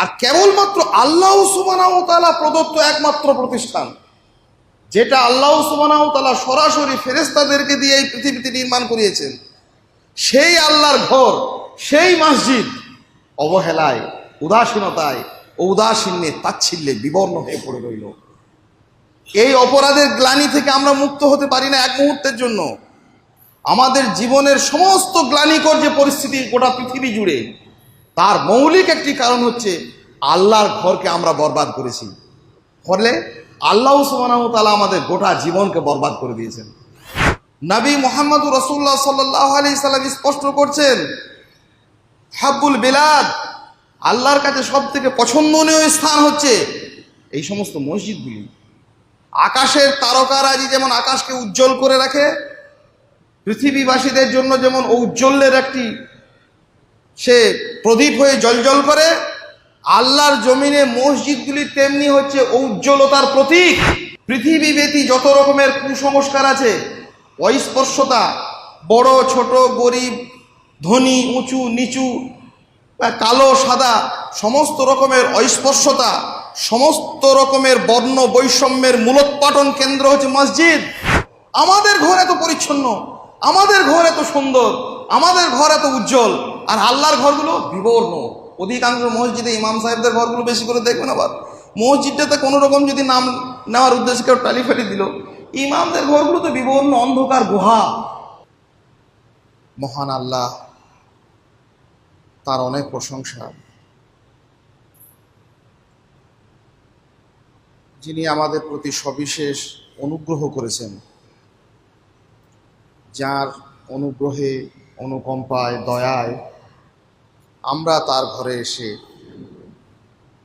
আর কেবলমাত্র আল্লাহ সুবহানাহু ওয়া তাআলা প্রদত্ত একমাত্র প্রতিষ্ঠান, যেটা আল্লাহ সুবহানাহু ওয়া তাআলা সরাসরি ফেরেশতাদেরকে দিয়ে এই পৃথিবীতে নির্মাণ করিয়েছেন, সেই আল্লাহর ঘর, সেই মসজিদ অবহেলায়, উদাসীনতায়, ঔদাসীন্যে, তাচ্ছিল্যে বিবর্ণ হয়ে পড়ে রইল। এই অপরাধের গ্লানি থেকে আমরা মুক্ত হতে পারি না এক মুহূর্তের জন্য। আমাদের জীবনের সমস্ত গ্লানিকর যে পরিস্থিতি গোটা পৃথিবী জুড়ে, তার মৌলিক একটি কারণ হচ্ছে আল্লাহর ঘরকে আমরা বরবাদ করেছি। ফলে আল্লাহ সুবহানাহু ওয়া তাআলা আমাদের গোটা জীবনকে বরবাদ করে দিয়েছেন। নবী মুহাম্মদ রাসূলুল্লাহ সাল্লাল্লাহু আলাইহি সাল্লাম স্পষ্ট করছেন, হাব্বুল বিলাদ, আল্লাহর কাছে সব থেকে পছন্দনীয় স্থান হচ্ছে এই সমস্ত মসজিদগুলি। আকাশের তারকারাজি যেমন আকাশকে উজ্জ্বল করে রাখে, পৃথিবীবাসীদের জন্য যেমন ঔজ্জ্বল্যের একটি সে প্রদীপ হয়ে জ্বলজ্বল করে, আল্লাহর জমিনে মসজিদগুলি তেমনি হচ্ছে ঔজ্জ্বলতার প্রতীক। পৃথিবীব্যাপী যত রকমের কুসংস্কার আছে, অস্পর্শতা, বড় ছোট, গরিব ধনী, উঁচু নিচু, কালো সাদা, সমস্ত রকমের অস্পর্শতা, সমস্ত রকমের বর্ণ বৈষম্যের মূলোৎপাটন কেন্দ্র হচ্ছে মসজিদ। আমাদের ঘর এত পরিচ্ছন্ন, আমাদের ঘর এত সুন্দর, আমাদের ঘর এত উজ্জ্বল, আর আল্লাহর ঘরগুলো বিবর্ণ। অধিকাংশ মসজিদে ইমাম সাহেবদের ঘরগুলো বেশি করে দেখবেন, আবার মসজিদটাতে কোনো রকম যদি নাম নেওয়ার উদ্দেশ্যে কেউ টালি ফালি দিল, ইমামদের ঘরগুলো তো বিবর্ণ, অন্ধকার গুহা। মহান আল্লাহ, তার অনেক প্রশংসা, যিনি আমাদের প্রতি সবিশেষ অনুগ্রহ করেছেন, যার অনুগ্রহে, অনুকম্পায়, দয়ায় আমরা তার ঘরে এসে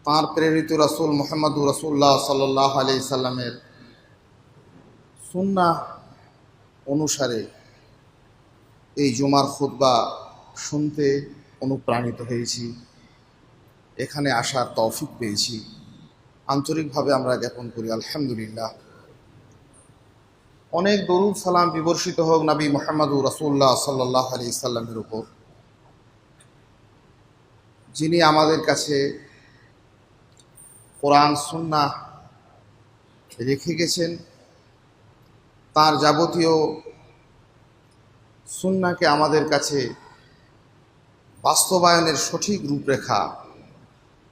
তাঁর প্রেরিত রাসূল মুহাম্মদুর রাসূলুল্লাহ সাল্লাল্লাহু আলাইহি সাল্লামের সুন্নাহ অনুসারে এই জুমার খুতবা শুনতে অনুপ্রাণিত হয়েছি, এখানে আসার তৌফিক পেয়েছি। আন্তরিকভাবে আমরা জ্ঞাপন করি আলহামদুলিল্লাহ। অনেক দরুদ সালাম বিবর্ষিত হোক নবী মুহাম্মদুর রাসূলুল্লাহ সাল্লাল্লাহু আলাইহি সাল্লামের উপর, যিনি আমাদের কাছে কোরআন সুন্নাহ রেখে গেছেন। তার যাবতীয় সুন্নাহকে আমাদের কাছে বাস্তবায়নের সঠিক রূপরেখা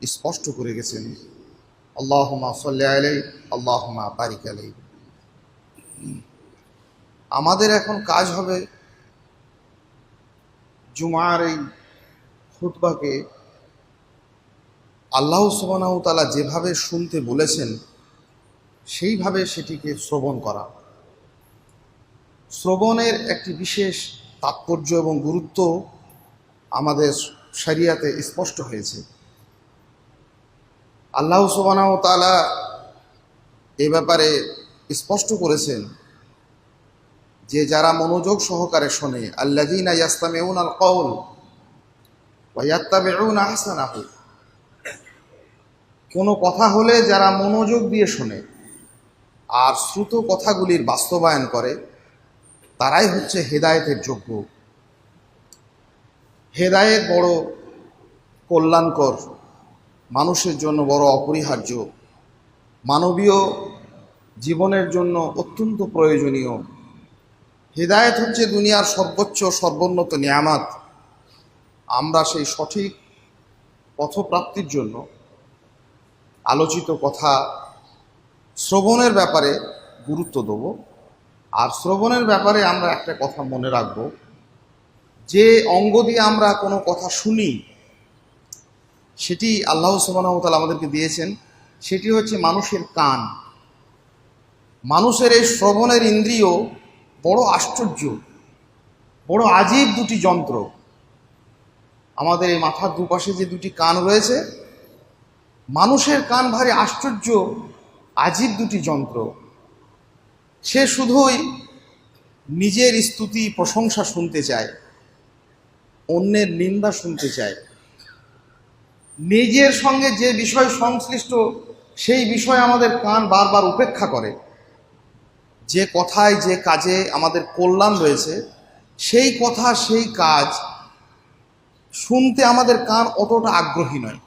স্পষ্ট করে গেছেন। আল্লাহুম্মা সাল্লি আলাইহি, আল্লাহুম্মা বারিক আলাইহি। আমাদের এখন কাজ হবে জুমার এই খুতবাকে আল্লাহ সুবহানাহু ওয়া তাআলা যেভাবে শুনতে বলেছেন সেইভাবে সেটিকে শ্রবণ করা। শ্রবণের একটি বিশেষ তাৎপর্য এবং গুরুত্ব আমাদের শরিয়াতে স্পষ্ট হয়েছে। আল্লাহ সুবহানাহু ওয়া তাআলা এ ব্যাপারে স্পষ্ট করেছেন যে যারা মনোযোগ সহকারে শোনে, আল্লাযীনা ইয়াসতামিউনাল কওল ওয়া ইয়াত্তাবিউনা আহসানাহু, কোনো কথা হলে যারা মনোযোগ দিয়ে শোনে আর শ্রুত কথাগুলির বাস্তবায়ন করে, তারাই হচ্ছে হেদায়েতের যোগ্য। হেদায়েত বড় কল্যাণকর, মানুষের জন্য বড় অপরিহার্য, মানবীয় জীবনের জন্য অত্যন্ত প্রয়োজনীয়। হেদায়েত হচ্ছে দুনিয়ার সর্বোচ্চ সর্বোন্নত নিয়ামত। আমরা সেই সঠিক পথপ্রাপ্তির জন্য আলোচিত কথা শ্রবণের ব্যাপারে গুরুত্ব দেব। আর শ্রবণের ব্যাপারে আমরা একটা কথা মনে রাখব, যে অঙ্গ দিয়ে আমরা কোনো কথা শুনি সেটি আল্লাহ সুবহানাহু ওয়া তাআলা আমাদেরকে দিয়েছেন, সেটি হচ্ছে মানুষের কান। মানুষের এই শ্রবণের ইন্দ্রিয় বড় আশ্চর্য, বড় আজীব দুটি যন্ত্র। আমাদের এই মাথার দুপাশে যে দুটি কান রয়েছে, মানুষের কান ভারী আশ্চর্য আজীব দুটি যন্ত্র। সে শুধুই নিজের স্তুতি প্রশংসা শুনতে চায়, অন্যের নিন্দা শুনতে চায়। নিজের সঙ্গে যে বিষয় সংশ্লিষ্ট সেই বিষয় আমাদের কান বারবার উপেক্ষা করে। যে কথায় যে কাজে আমাদের কল্যাণ রয়েছে সেই কথা সেই কাজ শুনতে আমাদের কান অতটা আগ্রহী নয়।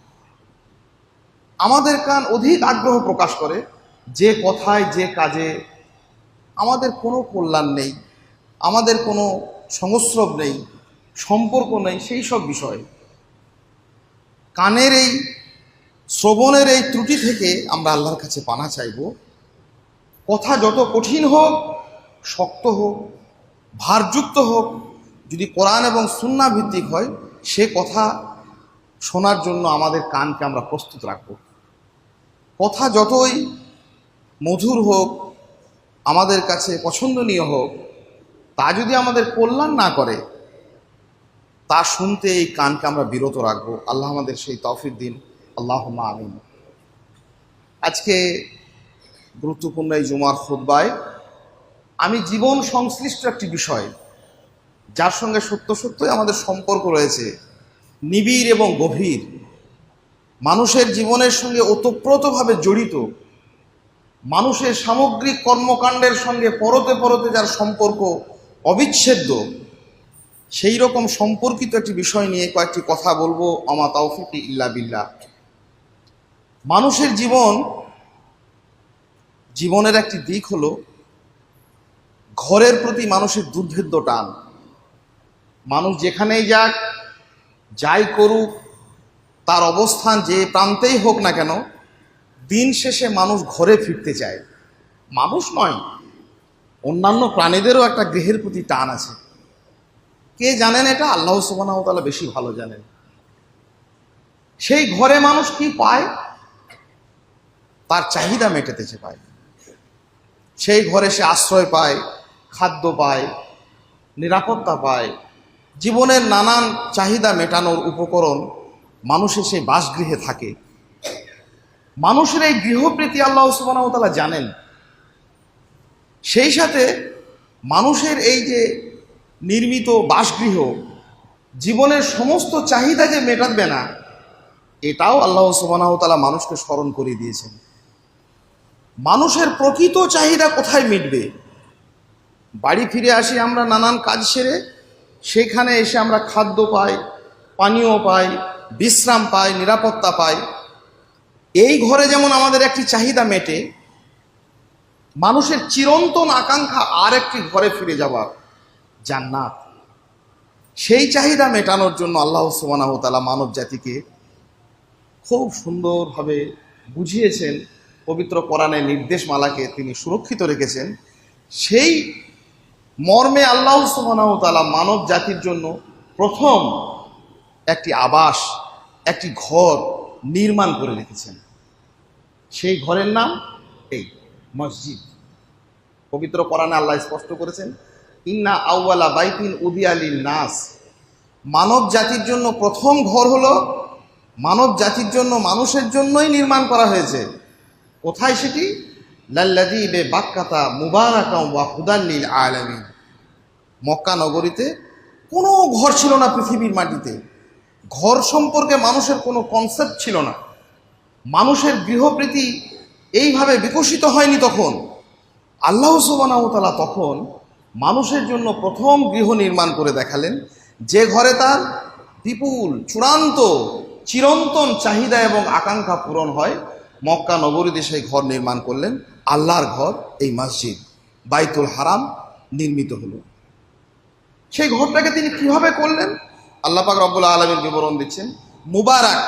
আমাদের কান অধিক আগ্রহ প্রকাশ করে যে কথায় যে কাজে আমাদের কোনো কল্যাণ নেই, আমাদের কোনো সংস্রব নেই, সম্পর্ক নেই, সেই সব বিষয়। কানের এই শ্রবণের এই ত্রুটি থেকে আমরা আল্লাহর কাছে পানা চাইব। কথা যত কঠিন হোক, শক্ত হোক, ভারযুক্ত হোক, যদি কোরআন এবং সুন্নাহ ভিত্তিক হয়, সে কথা শোনার জন্য আমাদের কানকে আমরা প্রস্তুত রাখব। কথা যতই মধুর হোক, আমাদের কাছে পছন্দনীয় হোক, তা যদি আমাদের কল্যাণ না করে, তা শুনতে এই কানকে আমরা বিরত রাখবো। আল্লাহ আমাদের সেই তৌফিক দিন, আল্লাহুম্মা আমিন। আজকে গুরুত্বপূর্ণ এই জুমার খুতবায় আমি জীবন সংশ্লিষ্ট একটি বিষয়, যার সঙ্গে সত্যই আমাদের সম্পর্ক রয়েছে, নিবিড় এবং গভীর, মানুষের জীবনের সঙ্গে ওতপ্রোতভাবে জড়িত, মানুষের সামগ্রিক কর্মকাণ্ডের সঙ্গে পরতে পরতে যার সম্পর্ক অবিচ্ছেদ্য, সেই রকম সম্পর্কিত একটি বিষয় নিয়ে কয়েকটি কথা বলবো। আমা তাওফিকি ইল্লা বিল্লাহ। মানুষের জীবনের একটি দিক হলো ঘরের প্রতি মানুষের দুর্ভেদ্য টান। মানুষ যেখানেই যাক, যাই করুক, তার অবস্থান যে প্রান্তেই হোক না কেন, দিন শেষে মানুষ ঘরে ফিরতে চায়। মানুষ নয়, অন্যান্য প্রাণীদেরও একটা গৃহের প্রতি টান আছে। কে জানেন এটা? আল্লাহ সুবহানাহু ওয়া তাআলা বেশি ভালো জানেন। সেই ঘরে মানুষ কি পায়? তার চাহিদা মেটাতে পায়। সেই ঘরে সে আশ্রয় পায়, খাদ্য পায়, নিরাপত্তা পায়, জীবনের নানান চাহিদা মেটানোর উপকরণ মানুষের সেই বাসগৃহে থাকে। মানুষের এই গৃহপ্রীতি আল্লাহ সুবহানাহু ওয়া তাআলা জানেন। সেই সাথে মানুষের এই যে নির্মিত বাসগৃহ জীবনের সমস্ত চাহিদা যে মেটাবে না, এটাও আল্লাহ সুবহানাহু ওয়া তাআলা মানুষকে স্মরণ করিয়ে দিয়েছেন। মানুষের প্রকৃত চাহিদা কোথায় মিটবে? বাড়ি ফিরে আসি আমরা নানান কাজ সেরে, সেখানে এসে আমরা খাদ্য পাই, পানীয় পাই, বিশ্রাম পাই, নিরাপত্তা পাই। এই ঘরে যেমন আমাদের একটি চাহিদা মেটে, মানুষের চিরন্তন আকাঙ্ক্ষা আর একটি ঘরে ফিরে যাওয়ার, জান্নাত। সেই চাহিদা মেটানোর জন্য আল্লাহ সুবহানাহু ওয়া তাআলা মানব জাতিকে খুব সুন্দরভাবে বুঝিয়েছেন, পবিত্র কোরআনের নির্দেশমালাকে তিনি সুরক্ষিত রেখেছেন। সেই মর্মে আল্লাহ সুবহানাহু ওয়া তাআলা মানব জাতির জন্য প্রথম একটি আবাস, একটি ঘর নির্মাণ করে রেখেছেন। সেই ঘরের নাম এই মসজিদ। পবিত্র কোরআনে আল্লাহ স্পষ্ট করেছেন, ইন্না আউওয়ালা বাইতিন উদিয়া লিন-নাস। মানব জাতির জন্য প্রথম ঘর হলো মানব জাতির জন্য, মানুষের জন্যই নির্মাণ করা হয়েছে। কোথায় সেটি? লাল্লাযী বিবাক্কাতা মুবারাকাম ওয়া হুদাল লিল আলামিন। মক্কা নগরীতে কোনো ঘর ছিল না পৃথিবীর মাটিতে। ঘর সম্পর্কে মানুষের কোনো কনসেপ্ট ছিল না। মানুষের গৃহপ্রীতি এইভাবে বিকশিত হয়নি তখন। আল্লাহ সুবহানাহু ওয়া তাআলা তখন মানুষের জন্য প্রথম গৃহ নির্মাণ করে দেখালেন, যে ঘরে তার বিপুল, চূড়ান্ত, চিরন্তন চাহিদা এবং আকাঙ্ক্ষা পূরণ হয়। মক্কা নগরীতে সেই ঘর নির্মাণ করলেন। আল্লাহর ঘর, এই মসজিদ বাইতুল হারাম নির্মিত হলো। সেই ঘরটাকে তিনি কিভাবে করলেন? আল্লাহ পাক রব্বুল আলামিন বিবরণ দিচ্ছেন, মুবারাক,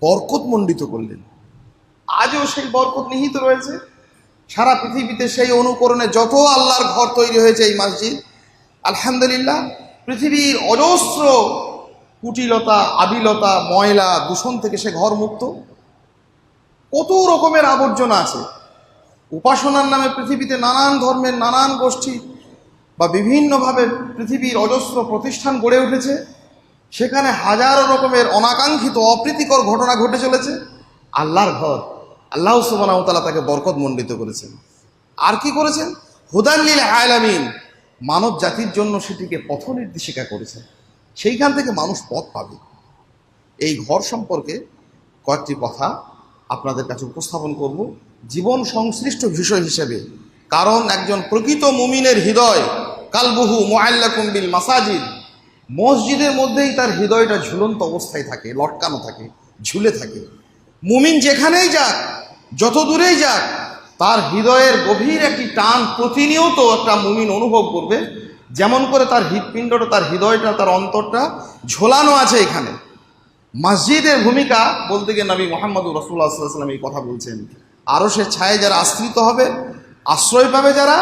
বরকতমণ্ডিত করলেন। আজও সেই বরকত নিহিত রয়েছে। সারা পৃথিবীতে সেই অনুকরণে যত আল্লাহর ঘর তৈরি হয়েছে এই মসজিদ, আলহামদুলিল্লাহ, পৃথিবীর অজস্র কুটিলতা, আবিলতা, ময়লা, দূষণ থেকে সে ঘর মুক্ত। কত রকমের আবর্জনা আছে। উপাসনার নামে পৃথিবীতে নানান ধর্মের নানান গোষ্ঠী বা বিভিন্নভাবে পৃথিবীর অজস্র প্রতিষ্ঠান গড়ে উঠেছে। সেখানে হাজারো রকমের অনাকাঙ্ক্ষিত, অপ্রীতিকর ঘটনা ঘটে চলেছে। আল্লাহর ঘর, আল্লাহ সুবহানাহু ওয়া তাআলা তাকে বরকতমণ্ডিত করেছেন। আর কি করেছেন? হুদাল লিল আলামিন, মানব জাতির জন্য সেটিকে পথ নির্দেশিকা করেছেন। সেইখান থেকে মানুষ পথ পাবে। এই ঘর সম্পর্কে কয়েকটি কথা আপনাদের কাছে উপস্থাপন করব জীবন সংশ্লিষ্ট বিষয় হিসেবে। কারণ একজন প্রকৃত মুমিনের হৃদয় কালবুহু মুআল্লাকুম বিল মাসাজিদ, মসজিদের মধ্যেই তার হৃদয়টা ঝুলন্ত অবস্থায় থাকে, লটকানো থাকে, ঝুলে থাকে। মুমিন যেখানেই যাক, যত দূরেই যাক, তার হৃদয়ের গভীর একটি টান প্রতিনিয়ত একটা মুমিন অনুভব করবে, যেমন করে তার হৃৎপিণ্ডটা, তার হৃদয়টা, তার অন্তরটা ঝোলানো আছে এখানে। মসজিদের ভূমিকা বলতে গিয়ে নবী মুহাম্মদুর রাসূলুল্লাহ সাল্লাল্লাহু আলাইহি ওয়াসাল্লাম এই কথা বলছেন। আরশের ছায়ায় যারা আশ্রিত হবে, আশ্রয় পাবে যারা,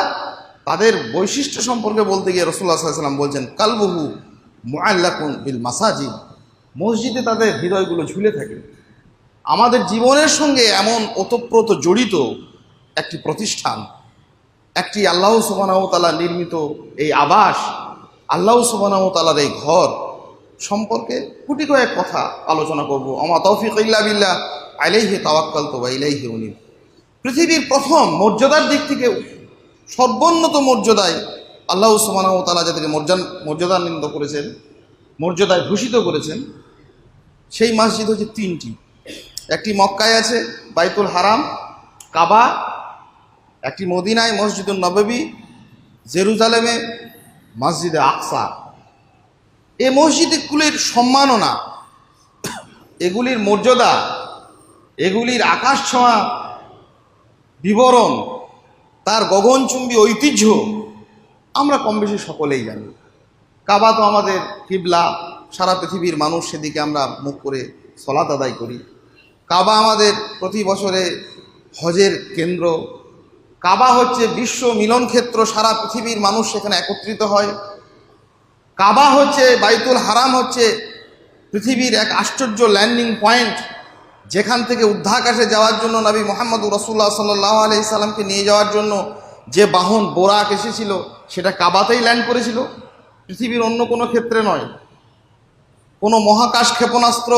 তাদের বৈশিষ্ট্য সম্পর্কে বলতে গিয়ে রাসূলুল্লাহ সাল্লাল্লাহু আলাইহি ওয়াসাল্লাম বলছেন, কালবুহু মুআল্লাকুন বিল মাসাজিদ, মসজিদে তাদের হৃদয়গুলো ঝুলে থাকে। আমাদের জীবনের সঙ্গে এমন ওতপ্রোত জড়িত একটি প্রতিষ্ঠান, একটি আল্লাহ সুবহানাহু ওয়া তাআলা নির্মিত এই আবাস, আল্লাহ সুবহানাহু ওয়া তাআলার এই ঘর সম্পর্কে কুটি কয়েক কথা আলোচনা করব। আমা তৌফিক ইল্লা বিল্লাহ, আলাইহি তাওয়াক্কালতু ওয়া ইলাইহি উনীব। পৃথিবীর প্রথম মর্যাদার দিক থেকে সর্বোন্নত মর্যাদায় আল্লাহ সুবহানাহু ওয়া তাআলা যাদেরকে মর্যাদান্বিত করেছেন, মর্যাদায় ভূষিত করেছেন, সেই মসজিদ হচ্ছে তিনটি। একটি মক্কায় আছে বাইতুল হারাম, কাবা, একটি মদিনায় মসজিদুন নববী, জেরুজালেমে মসজিদে আকসা। এই মসজিদগুলির সম্মাননা, এগুলির মর্যাদা, এগুলির আকাশ ছোঁয়া বিবরণ, তার গগনচুম্বী ঐতিহ্য আমরা কম বেশি সকলেই জানি। কাবা তো আমাদের কিবলা, সারা পৃথিবীর মানুষ সেদিকে আমরা মুখ করে সলাত আদায় করি। কাবা আমাদের প্রতি বছরে হজের কেন্দ্র। কাবা হচ্ছে বিশ্ব মিলন ক্ষেত্র, সারা পৃথিবীর মানুষ সেখানে একত্রিত হয়। কাবা হচ্ছে, বাইতুল হারাম হচ্ছে পৃথিবীর এক আশ্চর্য ল্যান্ডিং পয়েন্ট, যেখান থেকে ঊর্ধ্বাকাশে যাওয়ার জন্য নবী মুহাম্মদুর রাসূলুল্লাহ সাল্লাল্লাহু আলাইহি সাল্লামকে নিয়ে যাওয়ার জন্য যে বাহন বোরাক এসেছিল, সেটা কাবাতেই ল্যান্ড করেছিল, পৃথিবীর অন্য কোনো ক্ষেত্রে নয়। কোনো মহাকাশ ক্ষেপণাস্ত্র,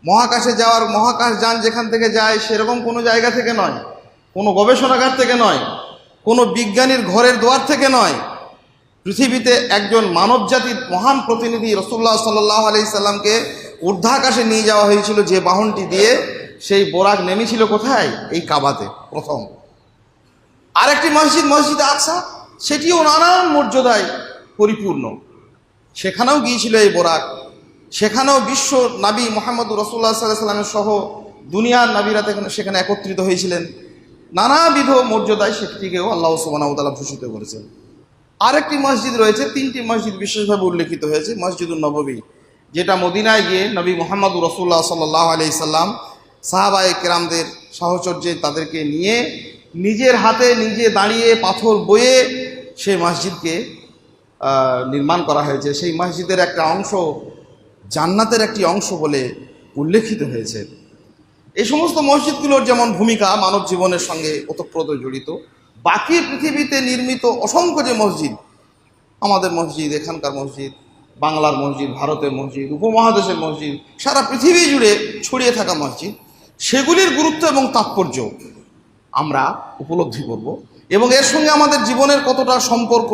মহাকাশে যাওয়ার মহাকাশ যান যেখান থেকে যায় সেরকম কোনো জায়গা থেকে নয়, কোনো গবেষণাগার থেকে নয়, কোনো বিজ্ঞানীর ঘরের দুয়ার থেকে নয়। পৃথিবীতে একজন মানব জাতির মহান প্রতিনিধি রাসূলুল্লাহ সাল্লাল্লাহু আলাইহি সাল্লামকে ঊর্ধ্বাকাশে নিয়ে যাওয়া হয়েছিল যে বাহনটি দিয়ে, সেই বোরাক নেমেছিল কোথায়? এই কাবাতে প্রথম। আরেকটি মসজিদ, মসজিদে আকসা, সেটিও নানান মর্যাদায় পরিপূর্ণ। সেখানেও গিয়েছিল এই বোরাক। সেখানেও বিশ্ব নবী মুহাম্মদুর রাসূলুল্লাহ সাল্লাল্লাহু আলাইহি ওয়াসাল্লামের সহ দুনিয়ার নবীরা সেখানে একত্রিত হয়েছিলেন। নানাবিধ মর্যাদায় সেটিকেও আল্লাহ সুবহানাহু ওয়া তাআলা ভূষিত করেছেন। আরেকটি মসজিদ রয়েছে, তিনটি মসজিদ বিশেষভাবে উল্লেখিত হয়েছে। মসজিদুন নববী, যেটা মদিনায় গিয়ে নবী মুহাম্মদুর রাসূলুল্লাহ সাল্লাল্লাহু আলাইহি সাল্লাম সাহাবায়ে কেরামদের সাহচর্যে তাদেরকে নিয়ে নিজের হাতে নিজে দাঁড়িয়ে পাথর বয়ে সেই মসজিদকে নির্মাণ করা হয়েছে। সেই মসজিদের একটা অংশ জান্নাতের একটি অংশ বলে উল্লেখিত হয়েছে। এই সমস্ত মসজিদগুলোর যেমন ভূমিকা মানব জীবনের সঙ্গে ওতপ্রোত জড়িত, বাকি পৃথিবীতে নির্মিত অসংখ্য যে মসজিদ, আমাদের মসজিদ, এখানকার মসজিদ, বাংলার মসজিদ, ভারতের মসজিদ, উপমহাদেশের মসজিদ, সারা পৃথিবী জুড়ে ছড়িয়ে থাকা মসজিদ, সেগুলির গুরুত্ব এবং তাৎপর্য আমরা উপলব্ধি করব, এবং এর সঙ্গে আমাদের জীবনের কতটা সম্পর্ক,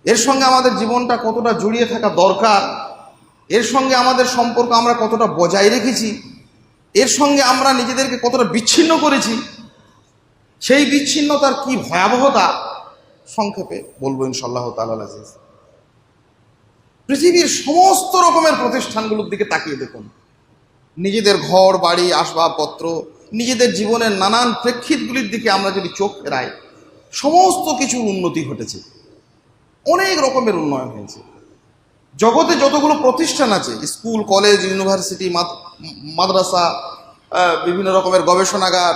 এর সঙ্গে আমাদের জীবনটা কতটা জড়িয়ে থাকা দরকার, এর সঙ্গে আমাদের সম্পর্ক আমরা কতটা বজায় রেখেছি, এর সঙ্গে আমরা নিজেদেরকে কতটা বিচ্ছিন্ন করেছি, সেই বিচ্ছিন্নতার কি ভয়াবহতা সংক্ষেপে বলবো ইনশাআল্লাহ তাআলা আজিজ। পৃথিবীর সমস্ত রকমের প্রতিষ্ঠানগুলোর দিকে তাকিয়ে দেখুন, নিজেদের ঘর বাড়ি আসবাবপত্র, নিজেদের জীবনের নানান প্রেক্ষিতগুলির দিকে আমরা যদি চোখ ফেরাই, সমস্ত কিছুর উন্নতি ঘটেছে, অনেক রকমের উন্নয়ন হয়েছে। জগতে যতগুলো প্রতিষ্ঠান আছে, স্কুল, কলেজ, ইউনিভার্সিটি, মাদ্রাসা, বিভিন্ন রকমের গবেষণাগার,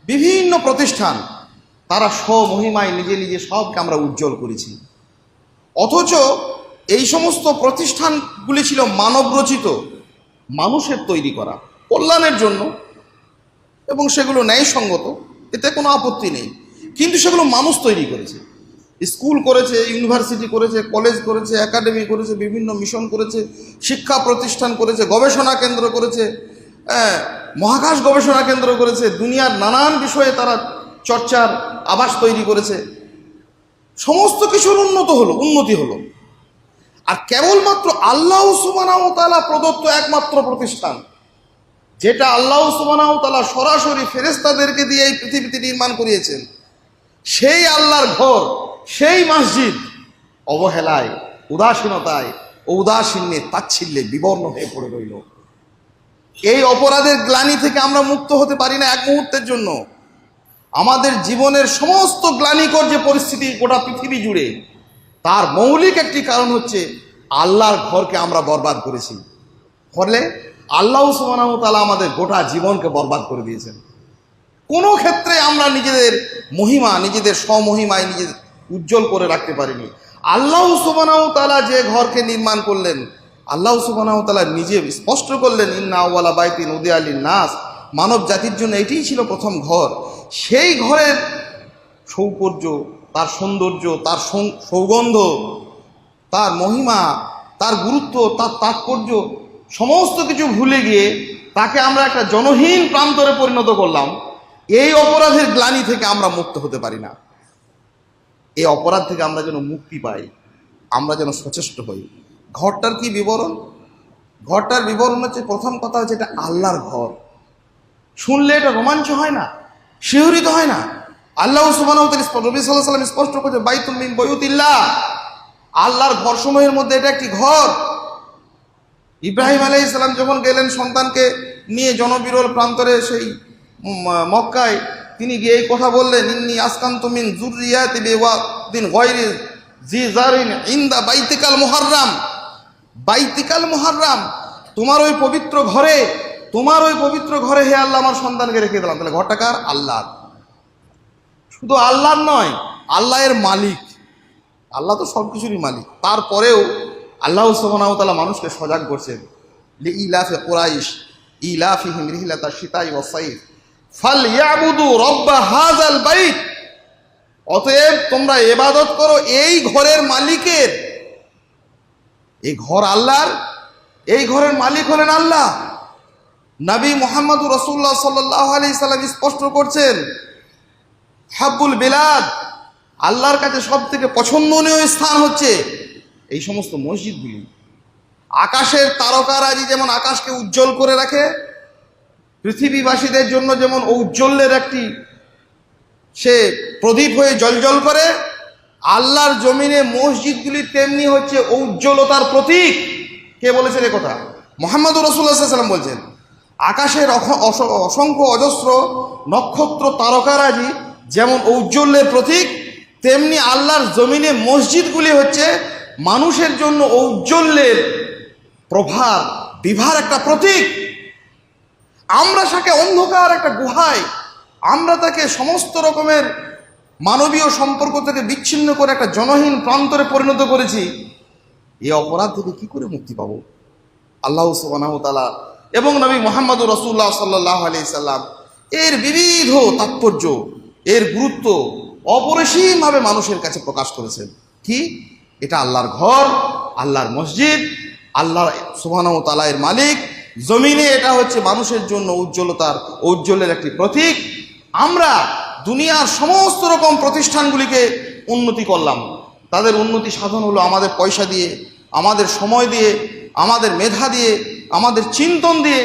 বিভিন্ন প্রতিষ্ঠান, তারা স্বমহিমায় নিজে নিজে সবকে আমরা উজ্জ্বল করেছি। অথচ এই সমস্ত প্রতিষ্ঠানগুলি ছিল মানবরচিত, মানুষের তৈরি করা, কল্যাণের জন্য, এবং সেগুলো ন্যায়সঙ্গত, এতে কোনো আপত্তি নেই। কিন্তু সেগুলো মানুষ তৈরি করেছে। স্কুল করেছে, ইউনিভার্সিটি করেছে, কলেজ করেছে, একাডেমি করেছে, বিভিন্ন মিশন করেছে, শিক্ষা প্রতিষ্ঠান করেছে, গবেষণা কেন্দ্র করেছে, মহাকাশ গবেষণা কেন্দ্র করেছে, দুনিয়ার নানান বিষয়ে তারা চর্চার আবাস তৈরি করেছে। সমস্ত কিছুর উন্নতি হলো। আর কেবলমাত্র আল্লাহ সুবহানাহু ওয়া তাআলা প্রদত্ত একমাত্র প্রতিষ্ঠান, যেটা আল্লাহ সুবহানাহু ওয়া তাআলা সরাসরি ফেরেশতাদেরকে দিয়ে এই পৃথিবীতে নির্মাণ করিয়েছেন, সেই আল্লাহর ঘর, সেই মসজিদ অবহেলায়, উদাসীনতায় ও উদাসীন্যে তাচ্ছিল্যে বিবর্ণ হয়ে পড়ে রইল। এই অপরাধের গ্লানি থেকে আমরা মুক্ত হতে পারি না এক মুহূর্তের জন্য। আমাদের জীবনের সমস্ত গ্লানিকর যে পরিস্থিতি গোটা পৃথিবী জুড়ে, তার মৌলিক একটি কারণ হচ্ছে আল্লাহর ঘরকে আমরা বরবাদ করেছি। ফলে আল্লাহ সুবহানাহু ওয়া তাআলা আমাদের গোটা জীবনকে বরবাদ করে দিয়েছেন। কোনো ক্ষেত্রে আমরা নিজেদের মহিমা, নিজেদের স্বমহিমায় নিজেদের উজ্জ্বল করে রাখতে পারিনি। আল্লাহ সুবহানাহু ওয়া তাআলা যে ঘরকে নির্মাণ করলেন, আল্লাহ সুবহানাহু ওয়া তাআলা নিজে স্পষ্ট করলেন, ইন্না আউওয়ালা বাইতিন উদিয়া লিন-নাস, মানব জাতির জন্য এটিই ছিল প্রথম ঘর। সেই ঘরের সৌকর্য, তার সৌন্দর্য, তার সৌগন্ধ, তার মহিমা, তার গুরুত্ব, তার তাৎপর্য সমস্ত কিছু ভুলে গিয়ে তাকে আমরা একটা জনহীন প্রান্তরে পরিণত করলাম। এই অপরাধের গ্লানি থেকে আমরা মুক্ত হতে পারি না। এই অপরাধ থেকে আমরা যেন মুক্তি পাই, আমরা যেন সচেষ্ট হই। ঘরটার কি বিবরণ? ঘরটার বিবরণ হচ্ছে, প্রথম কথা হচ্ছে এটা আল্লাহর ঘর। শুনলে এটা রোমাঞ্চ হয় না, শিহরিত হয় না? আল্লাহ সুবহানাহু ওয়া তাআলা নবী সাল্লাল্লাহু আলাইহি ওয়াসাল্লাম স্পষ্ট করেছে, বাইতুল মিন বুয়ুতিল্লাহ, আল্লাহর ঘরসমূহের মধ্যে এটা একটি ঘর। ইব্রাহিম আলাইহিস সালাম যখন গেলেন সন্তানকে নিয়ে জনবিরল প্রান্তরে সেই মক্কায়, তিনি গিয়ে এই কথা বললেন, ইন্নী আসকানতু মিন যুররিয়াতি বিওয়াদিন গায়রি জি জারিন ইনদা বাইতিকাল মুহাররাম। বাইতিকাল মুহাররাম, তোমার ওই পবিত্র ঘরে, তোমার ওই পবিত্র ঘরে হে আল্লাহ আমার সন্তানকে রেখে দিলাম। তাহলে ঘরটা কার? আল্লাহ। শুধু আল্লাহর নয়, আল্লাহ এর মালিক। আল্লাহ তো সব কিছুরই মালিক। তারপরেও আল্লাহ সুবহানাহু ওয়া তাআলা মানুষকে সজাগ করছেন, লিইলাফি কুরাইশ ইলাফিহিম রিহলাতাশ শিতাই ওয়াস সাইফ ফালইয়াবুদু রাব্ব হাযাল বাইত। অতএব তোমরা ইবাদত করো এই ঘরের মালিকের। এই ঘর আল্লাহর, এই ঘরের মালিক হলেন আল্লাহ। নবী মুহাম্মদুর রাসূলুল্লাহ সাল্লাল্লাহু আলাইহি সাল্লাম স্পষ্ট করছেন, হাব্বুল বিলাদ, আল্লাহর কাছে সব থেকে পছন্দনীয় স্থান হচ্ছে এই সমস্ত মসজিদগুলি। আকাশের তারকারাজি যেমন আকাশকে উজ্জ্বল করে রাখে, পৃথিবীবাসীদের জন্য যেমন ঔজ্জ্বল্যের একটি সে প্রদীপ হয়ে জ্বলজ্বল করে, আল্লাহর জমিনে মসজিদগুলি তেমনি হচ্ছে ঔজ্জ্বলতার প্রতীক। কে বলেছেন এ কথা? মুহাম্মদুর রাসূলুল্লাহ সাল্লাল্লাহু আলাইহি ওয়াসাল্লাম বলছেন, আকাশের অসংখ্য অজস্র নক্ষত্র তারকারাজি যেমন ঔজ্জ্বল্যের প্রতীক, তেমনি আল্লাহর জমিনে মসজিদগুলি হচ্ছে মানুষের জন্য ঔজ্জ্বল্যের প্রভার, বিভার একটা প্রতীক। আমরা তাকে অন্ধকার একটা গুহায়, আমরা তাকে সমস্ত রকমের মানবীয় সম্পর্ক থেকে বিচ্ছিন্ন করে একটা জনহীন প্রান্তরে পরিণত করেছি। এই অপরাধ থেকে কি করে মুক্তি পাবো? আল্লাহ সুবহানাহু ওয়া তাআলা এবং নবী মুহাম্মদুর রাসূলুল্লাহ সাল্লাল্লাহু আলাইহি সাল্লাম এর বিবিধ তাৎপর্য, এর গুরুত্ব অপরিসীমভাবে মানুষের কাছে প্রকাশ করেছেন। কি? এটা আল্লাহর ঘর, আল্লাহর মসজিদ, আল্লাহ সুবহানাহু ওয়া তাআলা এর মালিক। জমিনে এটা হচ্ছে মানুষের জন্য ঔজ্জ্বল্যের একটি প্রতীক। আমরা দুনিয়ার সমস্ত রকম প্রতিষ্ঠানগুলিকে উন্নতি করলাম, তাদের উন্নতি সাধন হলো আমাদের পয়সা দিয়ে, আমাদের সময় দিয়ে, আমাদের মেধা দিয়ে, আমাদের চিন্তন দিয়ে।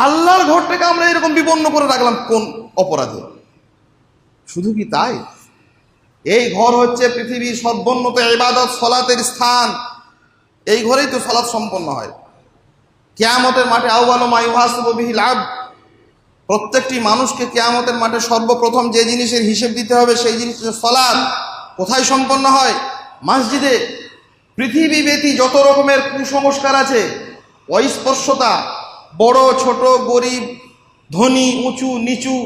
আল্লাহর ঘরটাকে আমরা এরকম বিপন্ন করে রাখলাম কোন অপরাধে? শুধু কি তাই? এই ঘর হচ্ছে পৃথিবীর সর্বোন্নত ইবাদত সালাতের স্থান। এই ঘরেই তো সালাত সম্পন্ন হয়। কিয়ামতের মাঠে আউয়ালু মা ইউহাসাবু বিহিল আবদ, প্রত্যেকটি মানুষকে কিয়ামতের মাঠে সর্বপ্রথম যে জিনিসের হিসেব দিতে হবে সেই জিনিসের সালাত কোথায় সম্পন্ন হয়? মসজিদে। পৃথিবীব্যাপী যত রকমের কুসংস্কার আছে, অস্পর্শতা, বড় ছোট, গরিব ধনী, উঁচু নিচু,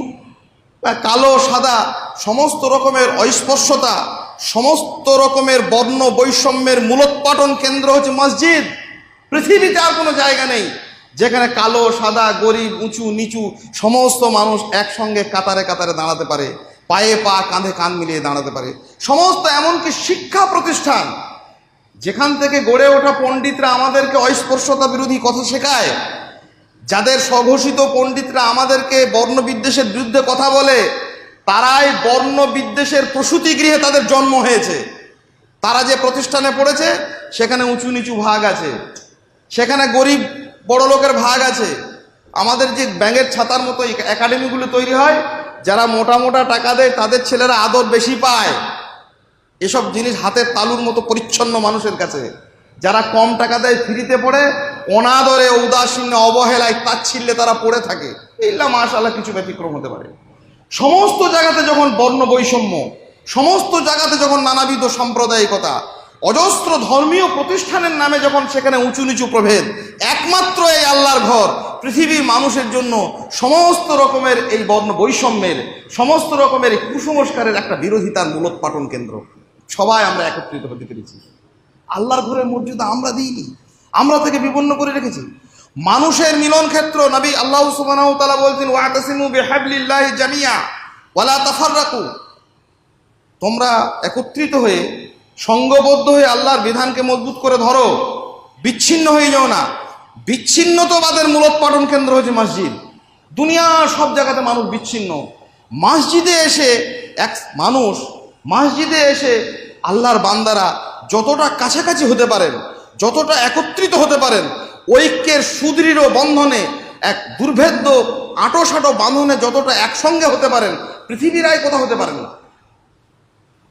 কালো সাদা, সমস্ত রকমের অস্পর্শতা, সমস্ত রকমের বর্ণ বৈষম্যের মূলোৎপাটন কেন্দ্র হচ্ছে মসজিদ। পৃথিবীতে আর কোনো জায়গা নেই যেখানে কালো সাদা, গরিব উঁচু নিচু সমস্ত মানুষ একসঙ্গে কাতারে কাতারে দাঁড়াতে পারে, পায়ে পা কাঁধে কাঁধ মিলিয়ে দাঁড়াতে পারে। সমস্ত এমনকি শিক্ষা প্রতিষ্ঠান যেখান থেকে গড়ে ওঠা পণ্ডিতরা আমাদেরকে অস্পর্শতা বিরোধী কথা শেখায়, যাদের স্বঘোষিত পণ্ডিতরা আমাদেরকে বর্ণবিদ্বেষের বিরুদ্ধে কথা বলে, তারাই বর্ণবিদ্বেষের প্রসূতি গৃহে তাদের জন্ম হয়েছে। তারা যে প্রতিষ্ঠানে পড়েছে সেখানে উঁচু নিচু ভাগ আছে, সেখানে গরিব বড় লোকের ভাগ আছে। আমাদের যে ব্যাঙের ছাতার মতো একাডেমিগুলো তৈরি হয়, যারা মোটা মোটা টাকা দেয় তাদের ছেলেরা আদর বেশি পায়। এসব জিনিস হাতের তালুর মতো পরিচ্ছন্ন মানুষের কাছে। যারা কম টাকা দেয় ফ্রিতে পড়ে, অনাদরে, উদাসীন্য, অবহেলায়, তাচ্ছিল্যে তারা পড়ে থাকে। এইটা মাশাআল্লাহ কিছু ব্যতিক্রম হতে পারে। সমস্ত জায়গাতে যখন বর্ণ বৈষম্য, সমস্ত জায়গাতে যখন নানাবিধ সাম্প্রদায়িকতা, অজস্র ধর্মীয় প্রতিষ্ঠানের নামে যখন সেখানে উঁচু নিচু প্রভেদ, একমাত্র এই আল্লাহর ঘর পৃথিবীর মানুষের জন্য সমস্ত রকমের এই বর্ণ বৈষম্যের, সমস্ত রকমের কুসংস্কারের একটা বিরোধিতার মূলোৎপাটন কেন্দ্র। সবাই আমরা একত্রিত হতে পেরেছি। আল্লাহর ঘরের মর্যাদা আমরা দিইনি, আমরা থেকে বিপন্ন করে রেখেছি। মানুষের মিলন ক্ষেত্র, নবী আল্লাহ সুবহানাহু ওয়া তাআলা বলছেন, ওয়াতাসিমু বিহাবলিল্লাহি জামিয়া ওয়ালা তাফাররাকু, তোমরা একত্রিত হয়ে, সংঘবদ্ধ হয়ে আল্লাহর বিধানকে মজবুত করে ধরো, বিচ্ছিন্ন হয়ে যাও না। বিচ্ছিন্নতাবাদের মূলোৎপাটন কেন্দ্র হচ্ছে মসজিদ। দুনিয়ার সব জায়গাতে মানুষ বিচ্ছিন্ন। মসজিদে এসে আল্লাহর বান্দারা যতটা কাছাকাছি হতে পারেন, যতটা একত্রিত হতে পারেন, ঐক্যের সুদৃঢ় বন্ধনে, এক দুর্ভেদ্য আঁটোসাঁটো বাঁধনে যতটা একসঙ্গে হতে পারেন, পৃথিবীর আর কোথাও হতে পারেন না।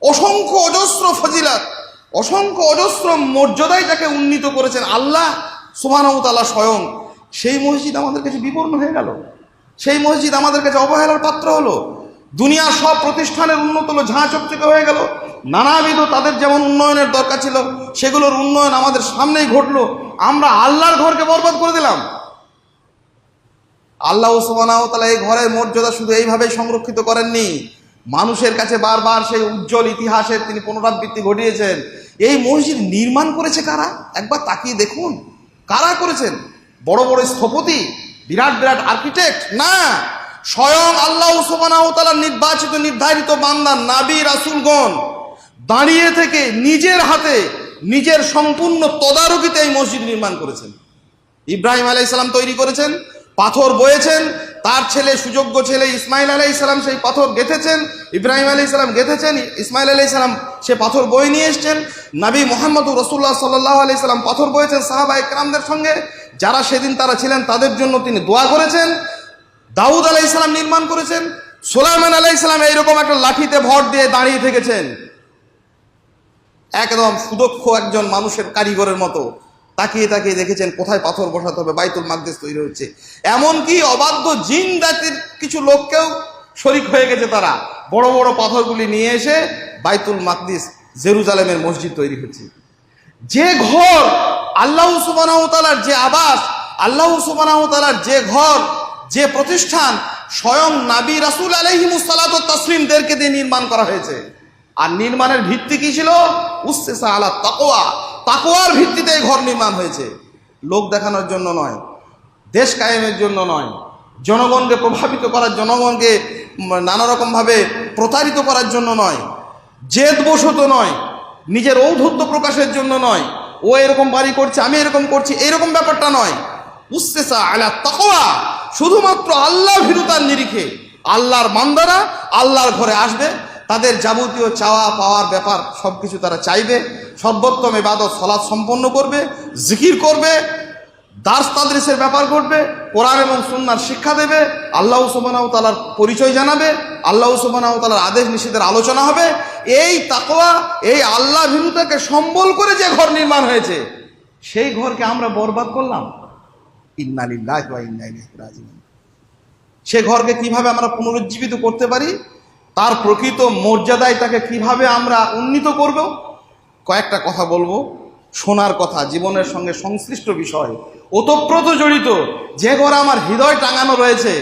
অসংখ্য অজস্র ফজিলাত, অসংখ্য অজস্র মর্যাদায় যাকে উন্নীত করেছেন আল্লাহ সুবহানাহু ওয়া তাআলা স্বয়ং, সেই মসজিদ আমাদের কাছে বিবর্ণ হয়ে গেল, সেই মসজিদ আমাদের কাছে অবহেলার পাত্র হলো। দুনিয়ার সব প্রতিষ্ঠানের উন্নত হলো, ঝাঁ চকচকে হয়ে গেল। নানাবিধ তাদের যেমন উন্নয়নের দরকার ছিল, সেগুলোর উন্নয়ন আমাদের সামনেই ঘটলো। আমরা আল্লাহর ঘরকে বরবাদ করে দিলাম। আল্লাহ সুবহানাহু ওয়া তাআলা এই ঘরের মর্যাদা শুধু এইভাবেই সংরক্ষিত করেননি, মানুষের কাছে বারবার সেই উজ্জ্বল ইতিহাসের তিনি পুনরাবৃত্তি ঘটিয়েছেন। এই মসজিদ নির্মাণ করেছে কারা? একবার তাকিয়ে দেখুন, কারা করেছেন? বড় বড় স্থপতি, বিরাট বিরাট আর্কিটেক্ট না, স্বয়ং আল্লাহ সুবহানাহু ওয়া তাআলার নির্বাচিত নির্ধারিত বান্দা নবী রাসূলগণ দাঁড়িয়ে থেকে নিজের হাতে, নিজের সম্পূর্ণ তদারকিতে এই মসজিদ নির্মাণ করেছেন। ইব্রাহিম আলাইহিস সালাম তৈরি করেছেন, পাথর বয়েছেন, তার ছেলে, সুযোগ্য ছেলে ইসমাইল আলাইহিস সালাম সেই পাথর গেঁথেছেন, ইব্রাহিম আলাইহিস সালাম গেঁথেছেন, ইসমাইল আলাইহিস সালাম সে পাথর বয়ে নিয়ে এসেছেন। নবী মুহাম্মদুর রাসূলুল্লাহ সাল্লাল্লাহু আলাইহি সাল্লাম পাথর বয়েছেন সাহাবায়ে কেরামদের সঙ্গে, যারা সেদিন তারা ছিলেন তাদের জন্য তিনি দোয়া করেছেন। দাউদ আলাইহিস সালাম নির্মাণ করেছেন, সুলাইমান আলাইহিস সালাম এইরকম একটা লাঠিতে ভর দিয়ে দাঁড়িয়ে থেকেছেন, একদম সুদক্ষ একজন মানুষের কারিগরের মতো তাকিয়ে তাকিয়ে দেখেছেন কোথায় পাথর বসাতে হবে। বাইতুল মাকদিস তৈরি হচ্ছে, এমনকি অবাধ্য জিন জাতির কিছু লোককেও শরিক হয়ে গেছে, তারা বড় বড় পাথরগুলি নিয়ে এসে বাইতুল মাকদিস, জেরুজালেমের মসজিদ তৈরি হচ্ছে। যে ঘর আল্লাহ সুবহানাহু ওয়া তাআলার যে আবাস, আল্লাহ সুবহানাহু ওয়া তাআলার যে ঘর, যে প্রতিষ্ঠান, স্বয়ং নবী রাসূল আলাইহিমুস সালাতু ওয়াত তাসলিমদেরকে দিয়ে নির্মাণ করা হয়েছে। আর নির্মাণের ভিত্তি কি ছিল? উসসিসা আলা তাকওয়া, তাকওয়ার ভিত্তিতে এই ঘর নির্মাণ হয়েছে। লোক দেখানোর জন্য নয়, দেশ কায়েমের জন্য নয়, জনগণকে প্রভাবিত করার, জনগণকে নানা রকমভাবে প্রতারিত করার জন্য নয়, জেদবশত নয়, নিজের ঔদ্ধত্য প্রকাশের জন্য নয়, ও এরকম বাড়ি করছে আমি এরকম করছি, এরকম ব্যাপারটা নয়। উসসিসা আলা তাকওয়া, শুধুমাত্র আল্লাহ ভীরুতার নিরিখে আল্লাহর বান্দারা আল্লাহর ঘরে আসবে, তাদের যাবতীয় চাওয়া পাওয়ার ব্যাপার সব কিছু তারা চাইবে, সর্বোত্তম ইবাদত সালাত সম্পন্ন করবে, জিকির করবে, দার্স তাদরিসের ব্যাপার ঘটবে, কোরআন এবং সুন্নাহর শিক্ষা দেবে, আল্লাহ সুবহানাহু ওয়া তাআলার পরিচয় জানাবে, আল্লাহ সুবহানাহু ওয়া তাআলার আদেশ নিষেধের আলোচনা হবে। এই তাকওয়া, এই আল্লাহ ভীরুতাকে সম্বল করে যে ঘর নির্মাণ হয়েছে, সেই ঘরকে আমরা বরবাদ করলাম। ইন্না লিল্লাহি ওয়া ইন্না ইলাইহি রাজিউন। সে ঘরকে কিভাবে আমরা পুনরুজ্জীবিত করতে পারি, তার প্রকৃত মর্যাদায় তাকে কিভাবে আমরা উন্নীত করব, কয়েকটা কথা বলবো। শোনার কথা, জীবনের সঙ্গে সংশ্লিষ্ট বিষয়, ওতপ্রোত জড়িত। যে ঘরে আমার হৃদয় টাঙানো রয়েছে,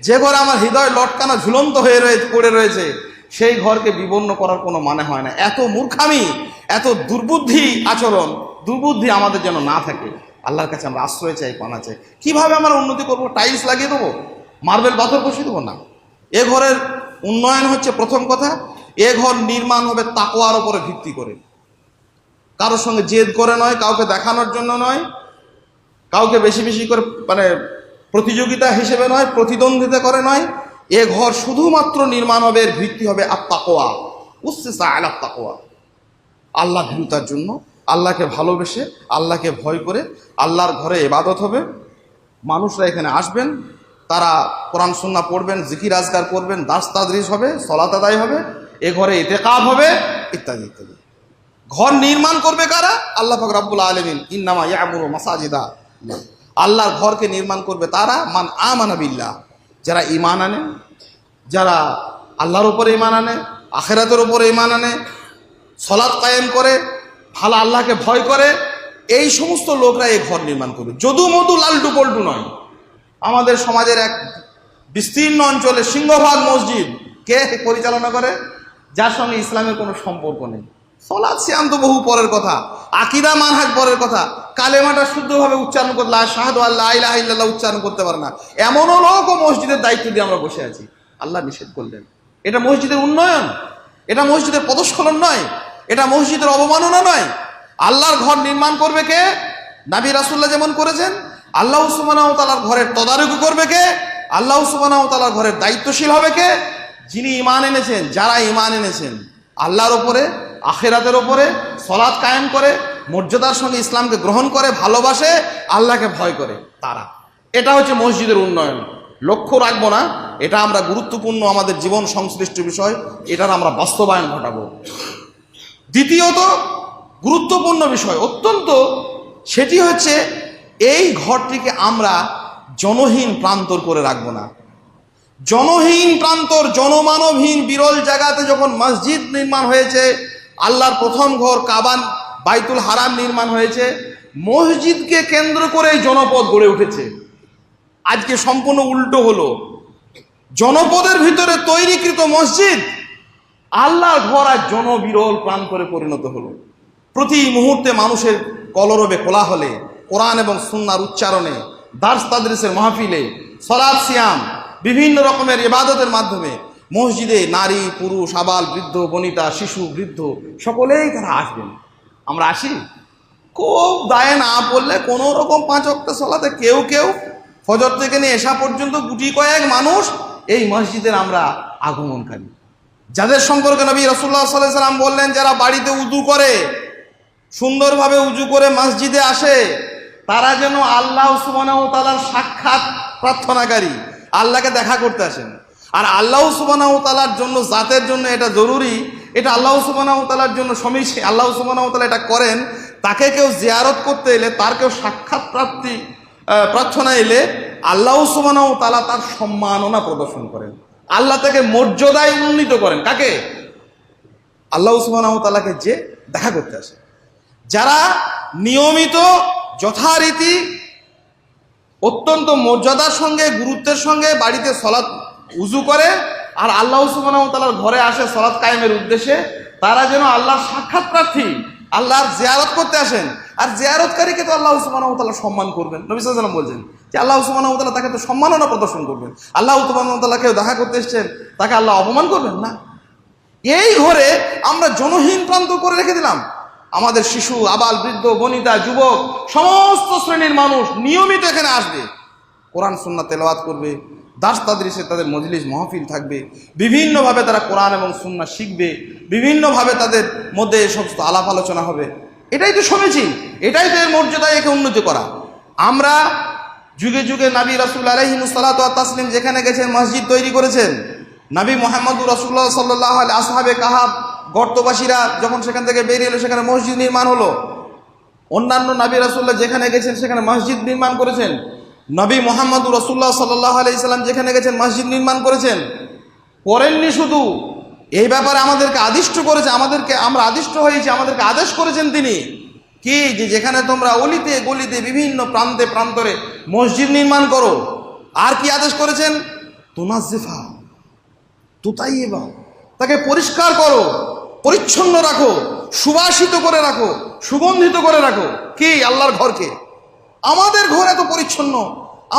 যে ঘরে আমার হৃদয় লটকানো ঝুলন্ত হয়ে পড়ে রয়েছে, সেই ঘরকে বিবর্ণ করার কোনো মানে হয় না। এত মূর্খামি, এত দুর্বুদ্ধি আচরণ, দুর্বুদ্ধি আমাদের যেন না থাকে। আল্লাহর কাছে আমরা আশ্রয় চাই, পানা চাই। কীভাবে আমরা উন্নতি করবো? টাইলস লাগিয়ে দেবো, মার্বেল পাথর বসিয়ে দেবো না। এ ঘরের উন্নয়ন হচ্ছে প্রথম কথা, এ ঘর নির্মাণ হবে তাকওয়ার উপরে ভিত্তি করে, কারোর সঙ্গে জেদ করে নয়, কাউকে দেখানোর জন্য নয়, কাউকে বেশি বেশি করে প্রতিযোগিতা হিসেবে নয়, প্রতিদ্বন্দ্বিতা করে নয়। এ ঘর শুধুমাত্র নির্মাণ হবে, এর ভিত্তি হবে আত-তাকওয়া, উসসিসা আলা তাকওয়া, আল্লাহ ভীরুতার জন্য, আল্লাহকে ভালোবেসে, আল্লাহকে ভয় করে আল্লাহর ঘরে ইবাদত হবে। মানুষরা এখানে আসবেন, তারা কোরআন সুন্নাহ পড়বেন, জিকির আজকার করবেন, দার্স তাদরিস হবে, সালাত আদায় হবে, এ ঘরে ইতিকাফ হবে, ইত্যাদি ইত্যাদি। ঘর নির্মাণ করবে কারা? আল্লাহ পাক রব্বুল আলামিন ইন্নামা ইয়ামুরু মাসাজিদা আল্লাহর ঘরকে নির্মাণ করবে তারা মান আমানা বিল্লাহ, যারা ঈমান আনে, যারা আল্লাহর উপরে ঈমান আনে, আখিরাতের উপরে ঈমান আনে, সালাত কায়েম করে, ভালো আল্লাহকে ভয় করে, এই সমস্ত লোকরা এই ঘর নির্মাণ করবে। যদু মধু লালটু পল্টু নয়। আমাদের সমাজের এক বিস্তীর্ণ অঞ্চলে সিংহভাগ মসজিদ কে পরিচালনা করে? যার সঙ্গে ইসলামের কোনো সম্পর্ক নেই। সালাত সিয়াম তো বহু পরের কথা, আকীদা মানহাজ পরের কথা, কালেমাটা শুদ্ধভাবে উচ্চারণ করতে, লা শাহাদু আল্লা ইলাহা ইল্লাল্লাহ উচ্চারণ করতে পারে না, এমনও লোকও মসজিদের দায়িত্ব দিয়ে আমরা বসে আছি। আল্লাহ নিষেধ করলেন। এটা মসজিদের উন্নয়ন, এটা মসজিদের পদস্খলন নয়, এটা মসজিদের অবমাননা নয়। আল্লাহর ঘর নির্মাণ করবে কে? নবী রাসূলুল্লাহ যেমন করেছেন। আল্লাহ সুবহানাহু ওয়া তাআলার ঘরের তদারকি করবে কে? আল্লাহ সুবহানাহু ওয়া তাআলার ঘরের দায়িত্বশীল হবে কে? যিনি ঈমান এনেছেন, যারা ঈমান এনেছেন আল্লাহর উপরে, আখিরাতের উপরে, সালাত কায়েম করে, মর্যাদার সঙ্গে ইসলামকে গ্রহণ করে, ভালোবাসে, আল্লাহকে ভয় করে, তারা। এটা হচ্ছে মসজিদের উন্নয়ন। লক্ষ্য রাখবো না, এটা আমরা গুরুত্বপূর্ণ আমাদের জীবন সংশ্লিষ্ট বিষয়, এটার আমরা বাস্তবায়ন ঘটাবো। দ্বিতীয়ত গুরুত্বপূর্ণ বিষয় অত্যন্ত, সেটি হচ্ছে এই ঘরটিকে আমরা জনহীন প্রান্তর করে রাখবো না। জনহীন প্রান্তর, জনমানবহীন বিরল জায়গাতে যখন মসজিদ নির্মাণ হয়েছে, আল্লাহর প্রথম ঘর কাবা বাইতুল হারাম নির্মাণ হয়েছে, মসজিদকে কেন্দ্র করে জনপদ গড়ে উঠেছে। আজকে সম্পূর্ণ উল্টো হলো। জনপদের ভিতরে তৈরিকৃত মসজিদ আল্লাহর ঘর আর জনবিরল প্রান্তরে পরিণত হলো। প্রতি মুহূর্তে মানুষের কলরবে কোলাহলে, কোরআন এবং সুন্নাহর উচ্চারণে, দার্স তাদরিসের মাহফিলে, সালাত সিয়াম, বিভিন্ন রকমের ইবাদতের মাধ্যমে মসজিদে নারী পুরুষ আবাল বৃদ্ধ বনিতা শিশু বৃদ্ধ সকলেই তারা আসবেন। আমরা আসি? খুব দায়ে না পড়লে কোনো রকম 5 ওয়াক্ত সালাতে কেউ কেউ ফজর থেকে নিয়ে এশা পর্যন্ত গুটি কয়েক মানুষ এই মসজিদের আমরা আগমনকারী, যাদের সম্পর্কে নবী রাসূলুল্লাহ সাল্লাল্লাহু আলাইহি ওয়াসাল্লাম বললেন, যারা বাড়িতে উযু করে, সুন্দরভাবে উযু করে মসজিদে আসে, তারা যেন আল্লাহ সুবহানাহু ওয়া তাআলার সাক্ষাৎ প্রার্থনাকারী, আল্লাহকে দেখা করতে আসেন। আর আল্লাহ সুবহানাহু ওয়া তাআলার জন্য, জাতের জন্য এটা জরুরি, এটা আল্লাহ সুবহানাহু ওয়া তাআলার জন্য সমীচীন। আল্লাহ সুবহানাহু ওয়া তাআলা এটা করেন, তাকে কেউ জিয়ারত করতে এলে, তার কেউ সাক্ষাৎ প্রার্থনা এলে আল্লাহ সুবহানাহু ওয়া তাআলা তার সম্মাননা প্রদর্শন করেন, আল্লাহ তাকে মর্যাদায় উন্নীত করেন। কাকে? আল্লাহ সুবহানাহু ওয়া তাআলাকে যে দেখা করতে আসে। যারা নিয়মিত যথারীতি অত্যন্ত মর্যাদার সঙ্গে গুরুত্বের সঙ্গে বাড়িতে সালাত উযু করে আর আল্লাহ সুবহানাহু ওয়া তাআলার ঘরে আসে সালাত কায়েমের উদ্দেশ্যে, তারা যেন আল্লাহর সাক্ষাৎ প্রার্থী, আল্লাহর জিয়ারত করতে আসেন। আর জিয়ারতকারীকে তো আল্লাহ সুবহানাহু ওয়া তাআলা সম্মান করবেন। নবী সাল্লাল্লাহু আলাইহি ওয়াসাল্লাম বলছেন যে আল্লাহ সুবহানাহু ওয়া তাআলা তাকে তো সম্মাননা প্রদর্শন করবেন। আল্লাহ সুবহানাহু ওয়া তাআলা কেউ দেখা করতে এসেছেন, তাকে আল্লাহ অপমান করবেন না। এই ঘরে আমরা জনহীন প্রান্ত করে রেখে দিলাম। আমাদের শিশু আবাল বৃদ্ধ বনিতা যুবক সমস্ত শ্রেণীর মানুষ নিয়মিত এখানে আসবে, কোরআন সুন্নাহ তেলাওয়াত করবে, দার্স তাদরিসে তাদের মজলিস মাহফিল থাকবে, বিভিন্নভাবে তারা কোরআন এবং সুন্নাহ শিখবে, বিভিন্নভাবে তাদের মধ্যে এই সমস্ত আলাপ আলোচনা হবে। এটাই তো সমীচীন, এটাই তো এর মর্যাদায় একে উন্নতি করা। আমরা যুগে যুগে নবী রাসূল আলাইহিস সালাতু ওয়াত তাসলিম যেখানে গেছেন মসজিদ তৈরি করেছেন। নবী মুহাম্মদুর রাসূলুল্লাহ সাল্লাল্লাহু আলাইহি আসহাবে কাহাব গর্তবাসীরা যখন সেখান থেকে বেরিয়ে এলো, সেখানে মসজিদ নির্মাণ হলো। অন্যান্য নবী রাসূলুল্লাহ যেখানে গেছেন সেখানে মসজিদ নির্মাণ করেছেন। নবী মুহাম্মদুর রাসূলুল্লাহ সাল্লাল্লাহু আলাইহি সাল্লাম যেখানে গেছেন মসজিদ নির্মাণ করেছেন। করেননি শুধু, এই ব্যাপারে আমাদেরকে আদিষ্ট করেছে, আমরা আদিষ্ট হয়েছি, আমাদেরকে আদেশ করেছেন তিনি কি, যে যেখানে তোমরা অলিতে গলিতে বিভিন্ন প্রান্তে প্রান্তরে মসজিদ নির্মাণ করো। আর কি আদেশ করেছেন? তুনাজ্জিফা তুতাইয়িবা, তাকে পরিষ্কার করো, পরিচ্ছন্ন রাখো, সুবাসিত করে রাখো, সুগন্ধিত করে রাখো। কি? আল্লাহর ঘরকে। আমাদের ঘর এত পরিচ্ছন্ন,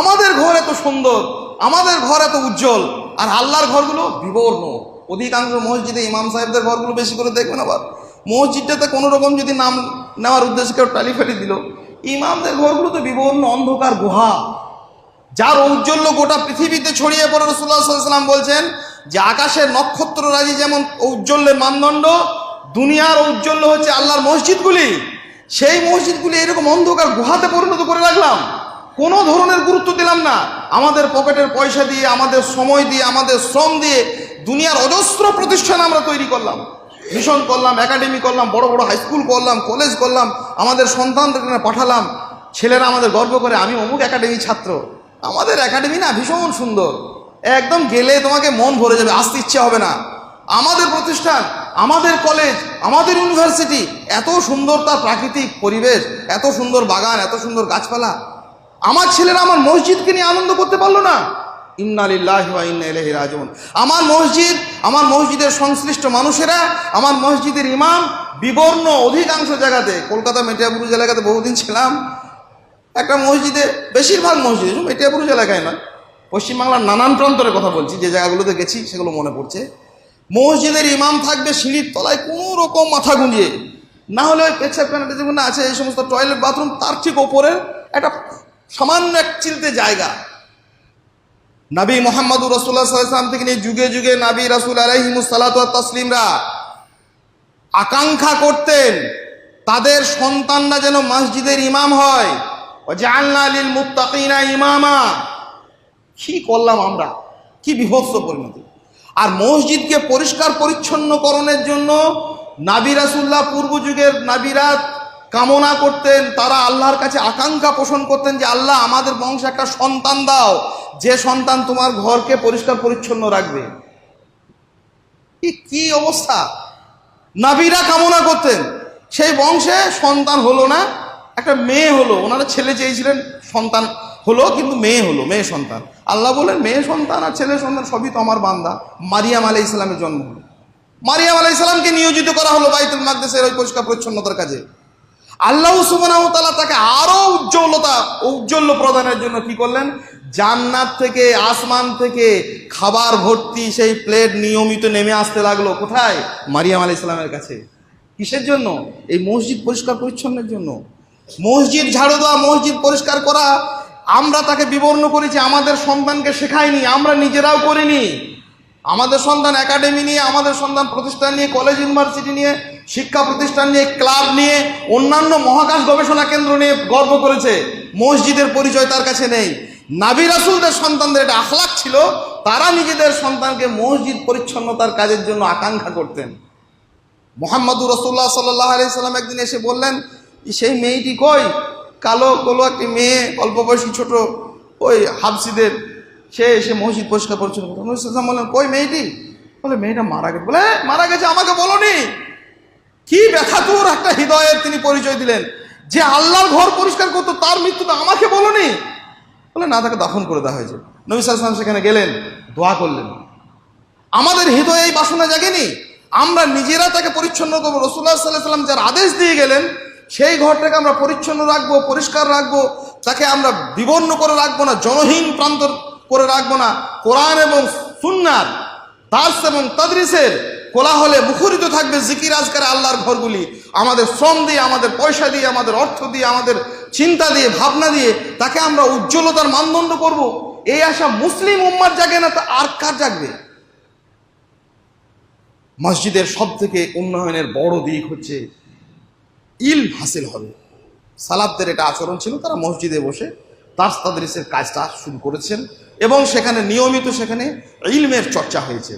আমাদের ঘর এত সুন্দর, আমাদের ঘর এত উজ্জ্বল, আর আল্লাহর ঘরগুলো বিবর্ণ। অধিকাংশ মসজিদে ইমাম সাহেবদের ঘরগুলো বেশি করে দেখবেন। আবার মসজিদটাতে কোনো রকম যদি নাম নেওয়ার উদ্দেশ্যে কেউ টালি ফাটি দিল, ইমামদের ঘরগুলো তো বিবর্ণ অন্ধকার গুহা, যার ঔজ্জ্বল্য গোটা পৃথিবীতে ছড়িয়ে পড়ে। রাসূলুল্লাহ সাল্লাল্লাহু আলাইহি ওয়াসাল্লাম বলছেন যে আকাশের নক্ষত্ররাজি যেমন ঔজ্জ্বল্যের মানদণ্ড, দুনিয়ার ঔজ্জ্বল্য হচ্ছে আল্লাহর মসজিদগুলি। সেই মসজিদগুলি এরকম অন্ধকার গুহাতে পরিণত করে রাখলাম, কোনো ধরনের গুরুত্ব দিলাম না। আমাদের পকেটের পয়সা দিয়ে, আমাদের সময় দিয়ে, আমাদের শ্রম দিয়ে দুনিয়ার অজস্র প্রতিষ্ঠান আমরা তৈরি করলাম, মিশন করলাম, একাডেমি করলাম, বড় বড় হাই স্কুল করলাম, কলেজ করলাম, আমাদের সন্তানদের পাঠালাম, ছেলেরা আমাদের গর্ব করে, আমি অমুক একাডেমি ছাত্র। আমাদের একাডেমি না ভীষণ সুন্দর, একদম গেলে তোমাকে মন ভরে যাবে, আসতে ইচ্ছে হবে না। আমাদের প্রতিষ্ঠান, আমাদের কলেজ, আমাদের ইউনিভার্সিটি এত সুন্দর, তার প্রাকৃতিক পরিবেশ, এত সুন্দর বাগান, এত সুন্দর গাছপালা। আমার ছেলেরা আমার মসজিদকে নিয়ে আনন্দ করতে পারলো না। ইন্না লিল্লাহি ওয়া ইন্না ইলাইহি রাজিউন। আমার মসজিদ, আমার মসজিদের সংশ্লিষ্ট মানুষেরা, আমার মসজিদের ইমাম বিবর্ণ অধিকাংশ জায়গাতে, কলকাতা মেটিয়াবুরুজ এলাকাতে বহুদিন ছিলাম, একটা মসজিদে, বেশিরভাগ মসজিদে, মেটিয়াবুরুজ এলাকায় না, পশ্চিমবাংলার নানান প্রান্তরের কথা বলছি, যে জায়গাগুলোতে গেছি সেগুলো মনে পড়ছে। মসজিদের ইমাম থাকবে সিঁড়ির তলায় কোনো রকম মাথা গুঁজিয়ে, না হলে ওই পেচ্ছাপখানাটা যেমন আছে, এই সমস্ত টয়লেট বাথরুম, তার ঠিক ওপরের একটা সামান্য এক চিলতে জায়গা। নবী মুহাম্মদুর রাসূলুল্লাহ সাল্লাল্লাহু আলাইহি ওয়াসাল্লাম থেকে নিয়ে যুগে যুগে নবী রাসূল আলাইহিমুস সালাতু ওয়াত তাসলিমরা আকাঙ্ক্ষা করতেন তাদের সন্তানরা যেন মসজিদের ইমাম হয়। ওয়াজআলনা লিল মুত্তাকিনা ইমামা। কি করলাম আমরা, কি বিভৎস পরিণতি। আর মসজিদকে পরিষ্কার পরিচ্ছন্নকরণের জন্য নবী রাসূলুল্লাহ, পূর্ব যুগের নবীরা কামনা করতেন, তারা আল্লাহর কাছে আকাঙ্ক্ষা পোষণ করতেন যে আল্লাহ আমাদের বংশে একটা সন্তান দাও, যে সন্তান তোমার ঘরকে পরিষ্কার পরিচ্ছন্ন রাখবে। কি অবস্থা, নবীরা কামনা করতেন। সেই বংশে সন্তান হলো না, একটা মেয়ে হলো। ওনারা ছেলে চেয়েছিলেন, সন্তান হলো, কিন্তু মেয়ে হলো, মেয়ে সন্তান। আল্লাহ বলেন মেয়ে সন্তান আর ছেলে সন্তান সবই তো আমার বান্দা। মারিয়াম আলাইহিস সালামের জন্ম হলো, মারিয়াম আলাইহিস সালামকে নিয়োজিত করা হলো বাইতুল মাকদিসের ওই পরিষ্কার পরিচ্ছন্নতার কাজে। আল্লাহ সুবহানাহু ওয়া তাআলা তাকে আরো ঔজ্জ্বল্য প্রদানের জন্য কি করলেন, জান্নাত থেকে, আসমান থেকে খাবার ভর্তি সেই প্লেট নিয়মিত নেমে আসতে লাগলো। কোথায়? মারিয়াম আলাইহিস সালামের কাছে। কিসের জন্য? এই মসজিদ পরিষ্কার পরিচ্ছন্নের জন্য। মসজিদ ঝাড়ু দেওয়া, মসজিদ পরিষ্কার করা আমরা তাকে বিবর্ণ করেছি, আমাদের সন্তানকে শেখায়নি, আমরা নিজেরাও করিনি। আমাদের সন্তান একাডেমি নিয়ে, আমাদের সন্তান প্রতিষ্ঠান নিয়ে, কলেজ ইউনিভার্সিটি নিয়ে, শিক্ষা প্রতিষ্ঠান নিয়ে, ক্লাব নিয়ে, অন্যান্য মহাকাশ গবেষণা কেন্দ্র নিয়ে গর্ব করেছে। মসজিদের পরিচয় তার কাছে নেই। নবী রাসূলদের সন্তানদের এটা আখলাক ছিল, তারা নিজেদের সন্তানকে মসজিদ পরিচ্ছন্নতার কাজের জন্য আকাঙ্ক্ষা করতেন। মুহাম্মদুর রাসূলুল্লাহ সাল্লাল্লাহু আলাইহি সাল্লাম একদিন এসে বললেন, সেই মেয়েটি কই? কালো একটি মেয়ে, অল্প বয়সী ছোট, ওই হাবসিদের, সে এসে মসজিদ পরিষ্কার পরিচ্ছন্ন করতো। নবী সাল্লাল্লাহু আলাইহি ওয়াসাল্লাম বললেন, কই মেয়েটি? বলে মেয়েটা মারা গেছে। বলে মারা গেছে, আমাকে বলোনি? কি ব্যথাতুর একটা হৃদয়ের তিনি পরিচয় দিলেন, যে আল্লাহর ঘর পরিষ্কার করতো তার মৃত্যুতে আমাকে বলোনি? বলে না, তাকে দাফন করে দেওয়া হয়েছে। নবী সাল্লাল্লাহু আলাইহি ওয়াসাল্লাম সেখানে গেলেন, দোয়া করলেন। আমাদের হৃদয়ে এই বাসনা জাগেনি, আমরা নিজেরা তাকে পরিচ্ছন্ন করবো। রাসূলুল্লাহ সাল্লাল্লাহু আলাইহি ওয়াসাল্লাম যার আদেশ দিয়ে গেলেন, সেই ঘরটাকে আমরা পরিচ্ছন্ন রাখবো, পরিষ্কার রাখবো, তাকে আমরা বিবর্ণ করে রাখবো না, জনহীন প্রান্ত করে রাখবো না। কোরআন এবং সুন্নাহর দার্স এবং তাদরিসের কোলাহলে মুখরিত থাকবে জিকির আজকারে আল্লাহর ঘরগুলি। আমাদের শ্রম দিয়ে, আমাদের পয়সা দিয়ে, আমাদের অর্থ দিয়ে, আমাদের চিন্তা দিয়ে, ভাবনা দিয়ে তাকে আমরা উজ্জ্বলতার মানদণ্ড করব। এই আশা মুসলিম উম্মার জাগে না, তা আর কার জাগবে? মসজিদের সব থেকে উন্নয়নের বড় দিক হচ্ছে ইলম হাসিল হবে। সালাফদের এটা আচরণ ছিল, তারা মসজিদে বসে দার্স তাদরিসের কাজটা শুরু করেছেন এবং সেখানে নিয়মিত সেখানে ইলমের চর্চা হয়েছে।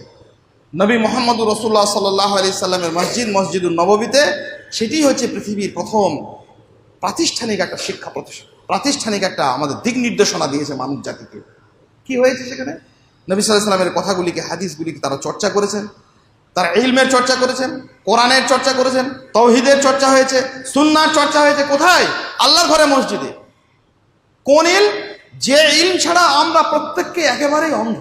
নবী মুহাম্মদুর রাসূলুল্লাহ সাল্লাল্লাহু আলাইহি সাল্লামের মসজিদ, মসজিদুন নববীতে, সেটি হচ্ছে পৃথিবীর প্রথম প্রাতিষ্ঠানিক একটা শিক্ষা প্রতিষ্ঠান, প্রাতিষ্ঠানিক একটা আমাদের দিক নির্দেশনা দিয়েছে মানব জাতিকে। কি হয়েছে সেখানে? নবী সাল্লাল্লাহু আলাইহি সাল্লামের কথাগুলিকে, হাদিসগুলিকে তারা চর্চা করেছেন, তারা ইলমের চর্চা করেছেন, কোরআনের চর্চা করেছেন, তাওহীদের চর্চা হয়েছে, সুন্নাহর চর্চা হয়েছে। কোথায়? আল্লাহর ঘরে, মসজিদে। কোন ইলম? যে ইলম ছাড়া আমরা প্রত্যেককে একেবারেই অন্ধ,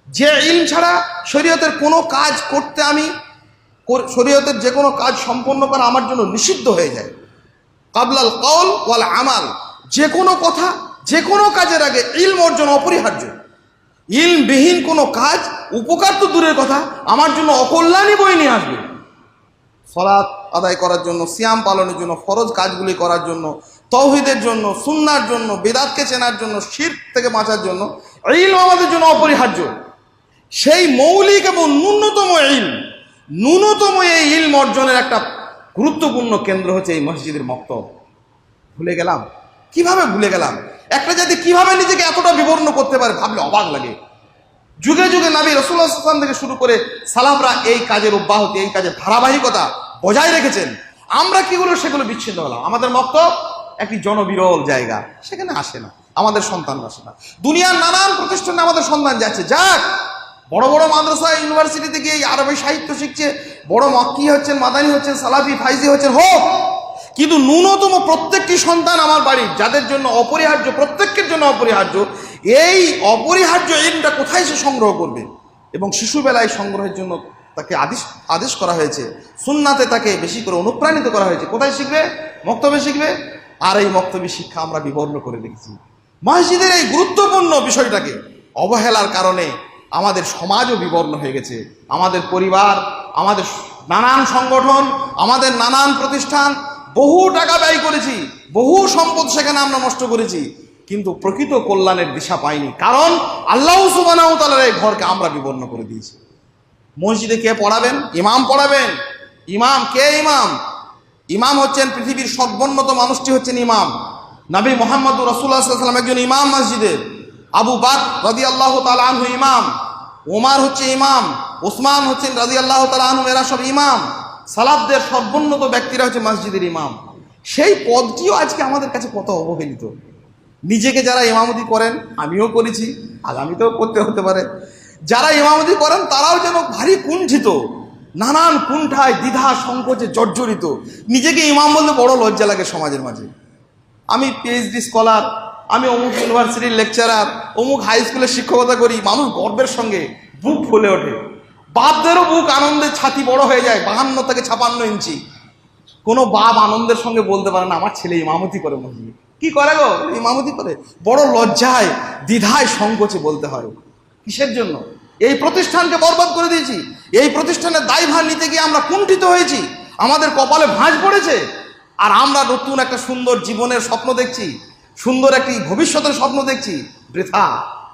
যে ইলম ছাড়া শরীয়তের কোনো কাজ করতে, শরীয়তের যে কোনো কাজ সম্পন্ন করা আমার জন্য নিষিদ্ধ হয়ে যায়। কাবলাল কওল ওয়াল আমাল, যে কোনো কথা, যে কোনো কাজের আগে ইলম অর্জন অপরিহার্য। ইলমবিহীন কোনো কাজ, উপকার তো দূরের কথা, আমার জন্য অকল্যাণই বয়ে নিয়ে আসবে। সালাত আদায় করার জন্য, সিয়াম পালনের জন্য, ফরজ কাজগুলি করার জন্য, তাওহীদের জন্য, সুন্নাহর জন্য, বেদাতকে চেনার জন্য, শিরক থেকে বাঁচার জন্য ইলম আমাদের জন্য অপরিহার্য। সেই মৌলিক এবং ন্যূনতম এই ইলম অর্জনের একটা গুরুত্বপূর্ণ কেন্দ্র হচ্ছে এই মসজিদের মক্তব। ভুলে গেলাম, কিভাবে ভুলে গেলাম? একটা জাতি কিভাবে নিজেকে এতটা বিবর্ণ করতে পারে ভাবলে অবাক লাগে। যুগে যুগে নবী রাসূলুল্লাহ সাল্লাল্লাহু আলাইহি ওয়াসাল্লাম থেকে শুরু করে সালাফরা এই কাজের অব্যাহতি, এই কাজের ধারাবাহিকতা বজায় রেখেছেন। আমরা কিগুলো সেগুলো বিচ্ছিন্ন হলাম। আমাদের মক্তব একটি জনবিরল জায়গা, সেখানে আসে না, আমাদের সন্তান আসে না। দুনিয়ার নানান প্রতিষ্ঠানে আমাদের সন্তান যাচ্ছে, যাক, বড় বড় মাদ্রাসা ইউনিভার্সিটিতে গিয়ে আরবি সাহিত্য শিখছে, বড় মক্কি হচ্ছেন, মাদানী হচ্ছেন, সালাফি ফাইজি হচ্ছেন, হোক, কিন্তু ন্যূনতম প্রত্যেকটি সন্তান আমার বাড়ির যাদের জন্য অপরিহার্য, প্রত্যেকের জন্য অপরিহার্য, এই অপরিহার্য ইলমটা কোথায় সে সংগ্রহ করবে? এবং শিশুবেলায় সংগ্রহের জন্য তাকে আদেশ করা হয়েছে, সুন্নাতে তাকে বেশি করে অনুপ্রাণিত করা হয়েছে। কোথায় শিখবে? মক্তবে শিখবে। আর এই মক্তবী শিক্ষা আমরা বিবর্ণ করে রেখেছি। মসজিদের এই গুরুত্বপূর্ণ বিষয়টাকে অবহেলার কারণে আমাদের সমাজও বিবর্ণ হয়ে গেছে। আমাদের পরিবার, আমাদের নানান সংগঠন, আমাদের নানান প্রতিষ্ঠান, বহু টাকা ব্যয় করেছি, বহু সম্পদ সেখানে আমরা নষ্ট করেছি, কিন্তু প্রকৃত কল্যাণের দিশা পাইনি, কারণ আল্লাহ সুবহানাহু ওয়া তাআলার এই ঘরকে আমরা বিবর্ণ করে দিয়েছি। মসজিদে কে পড়াবেন? ইমাম পড়াবেন। ইমাম কে? ইমাম হচ্ছেন পৃথিবীর সর্বোন্নত মানুষটি হচ্ছেন ইমাম। নবী মুহাম্মদুর রাসূলুল্লাহ সাল্লাল্লাহু আলাইহি ওয়াসাল্লাম একজন ইমাম মসজিদের। আবু বকর রাদিয়াল্লাহু তাআলা আনহু ইমাম, ওমর হচ্ছে ইমাম, ওসমান হচ্ছেন রাদিয়াল্লাহু তাআলা আনহু, এরা সব ইমাম। সালাফদের সর্বোন্নত ব্যক্তিরা হচ্ছে মসজিদের ইমাম। সেই পদটিও আজকে আমাদের কাছে কত অবহেলিত। নিজেকে যারা ইমামতি করেন, আমিও করেছি, আগামীতেও করতে হতে পারে, যারা ইমামতি করেন তারাও যেন ভারী কুণ্ঠিত, নানান কুণ্ঠায়, দ্বিধা, সংকোচে জর্জরিত। নিজেকে ইমাম বলতে বড় লজ্জা লাগে সমাজের মাঝে। আমি পিএইচডি স্কলার, আমি অমুক ইউনিভার্সিটির লেকচারার, অমুক হাই স্কুলের শিক্ষকতা করি। মানুষ গর্বের সঙ্গে বুক ফুলে ওঠে, বাপদেরও বুক আনন্দে ছাতি বড় হয়ে যায়, 52 থেকে 56 ইঞ্চি। কোনো বাপ আনন্দের সঙ্গে বলতে পারে না আমার ছেলে ইমামতি করে মসজিদে। কি করে গো? ইমামতি করে। বড় লজ্জায়, দ্বিধায়, সংকোচে বলতে হয়। কিসের জন্য? এই প্রতিষ্ঠানকে বরবাদ করে দিয়েছি। এই প্রতিষ্ঠানের দায়ভার নিতে গিয়ে আমরা কুণ্ঠিত হয়েছি, আমাদের কপালে ভাঁজ পড়েছে। আর আমরা নতুন একটা সুন্দর জীবনের স্বপ্ন দেখছি, সুন্দর একটি ভবিষ্যতের স্বপ্ন দেখছি। বৃথা,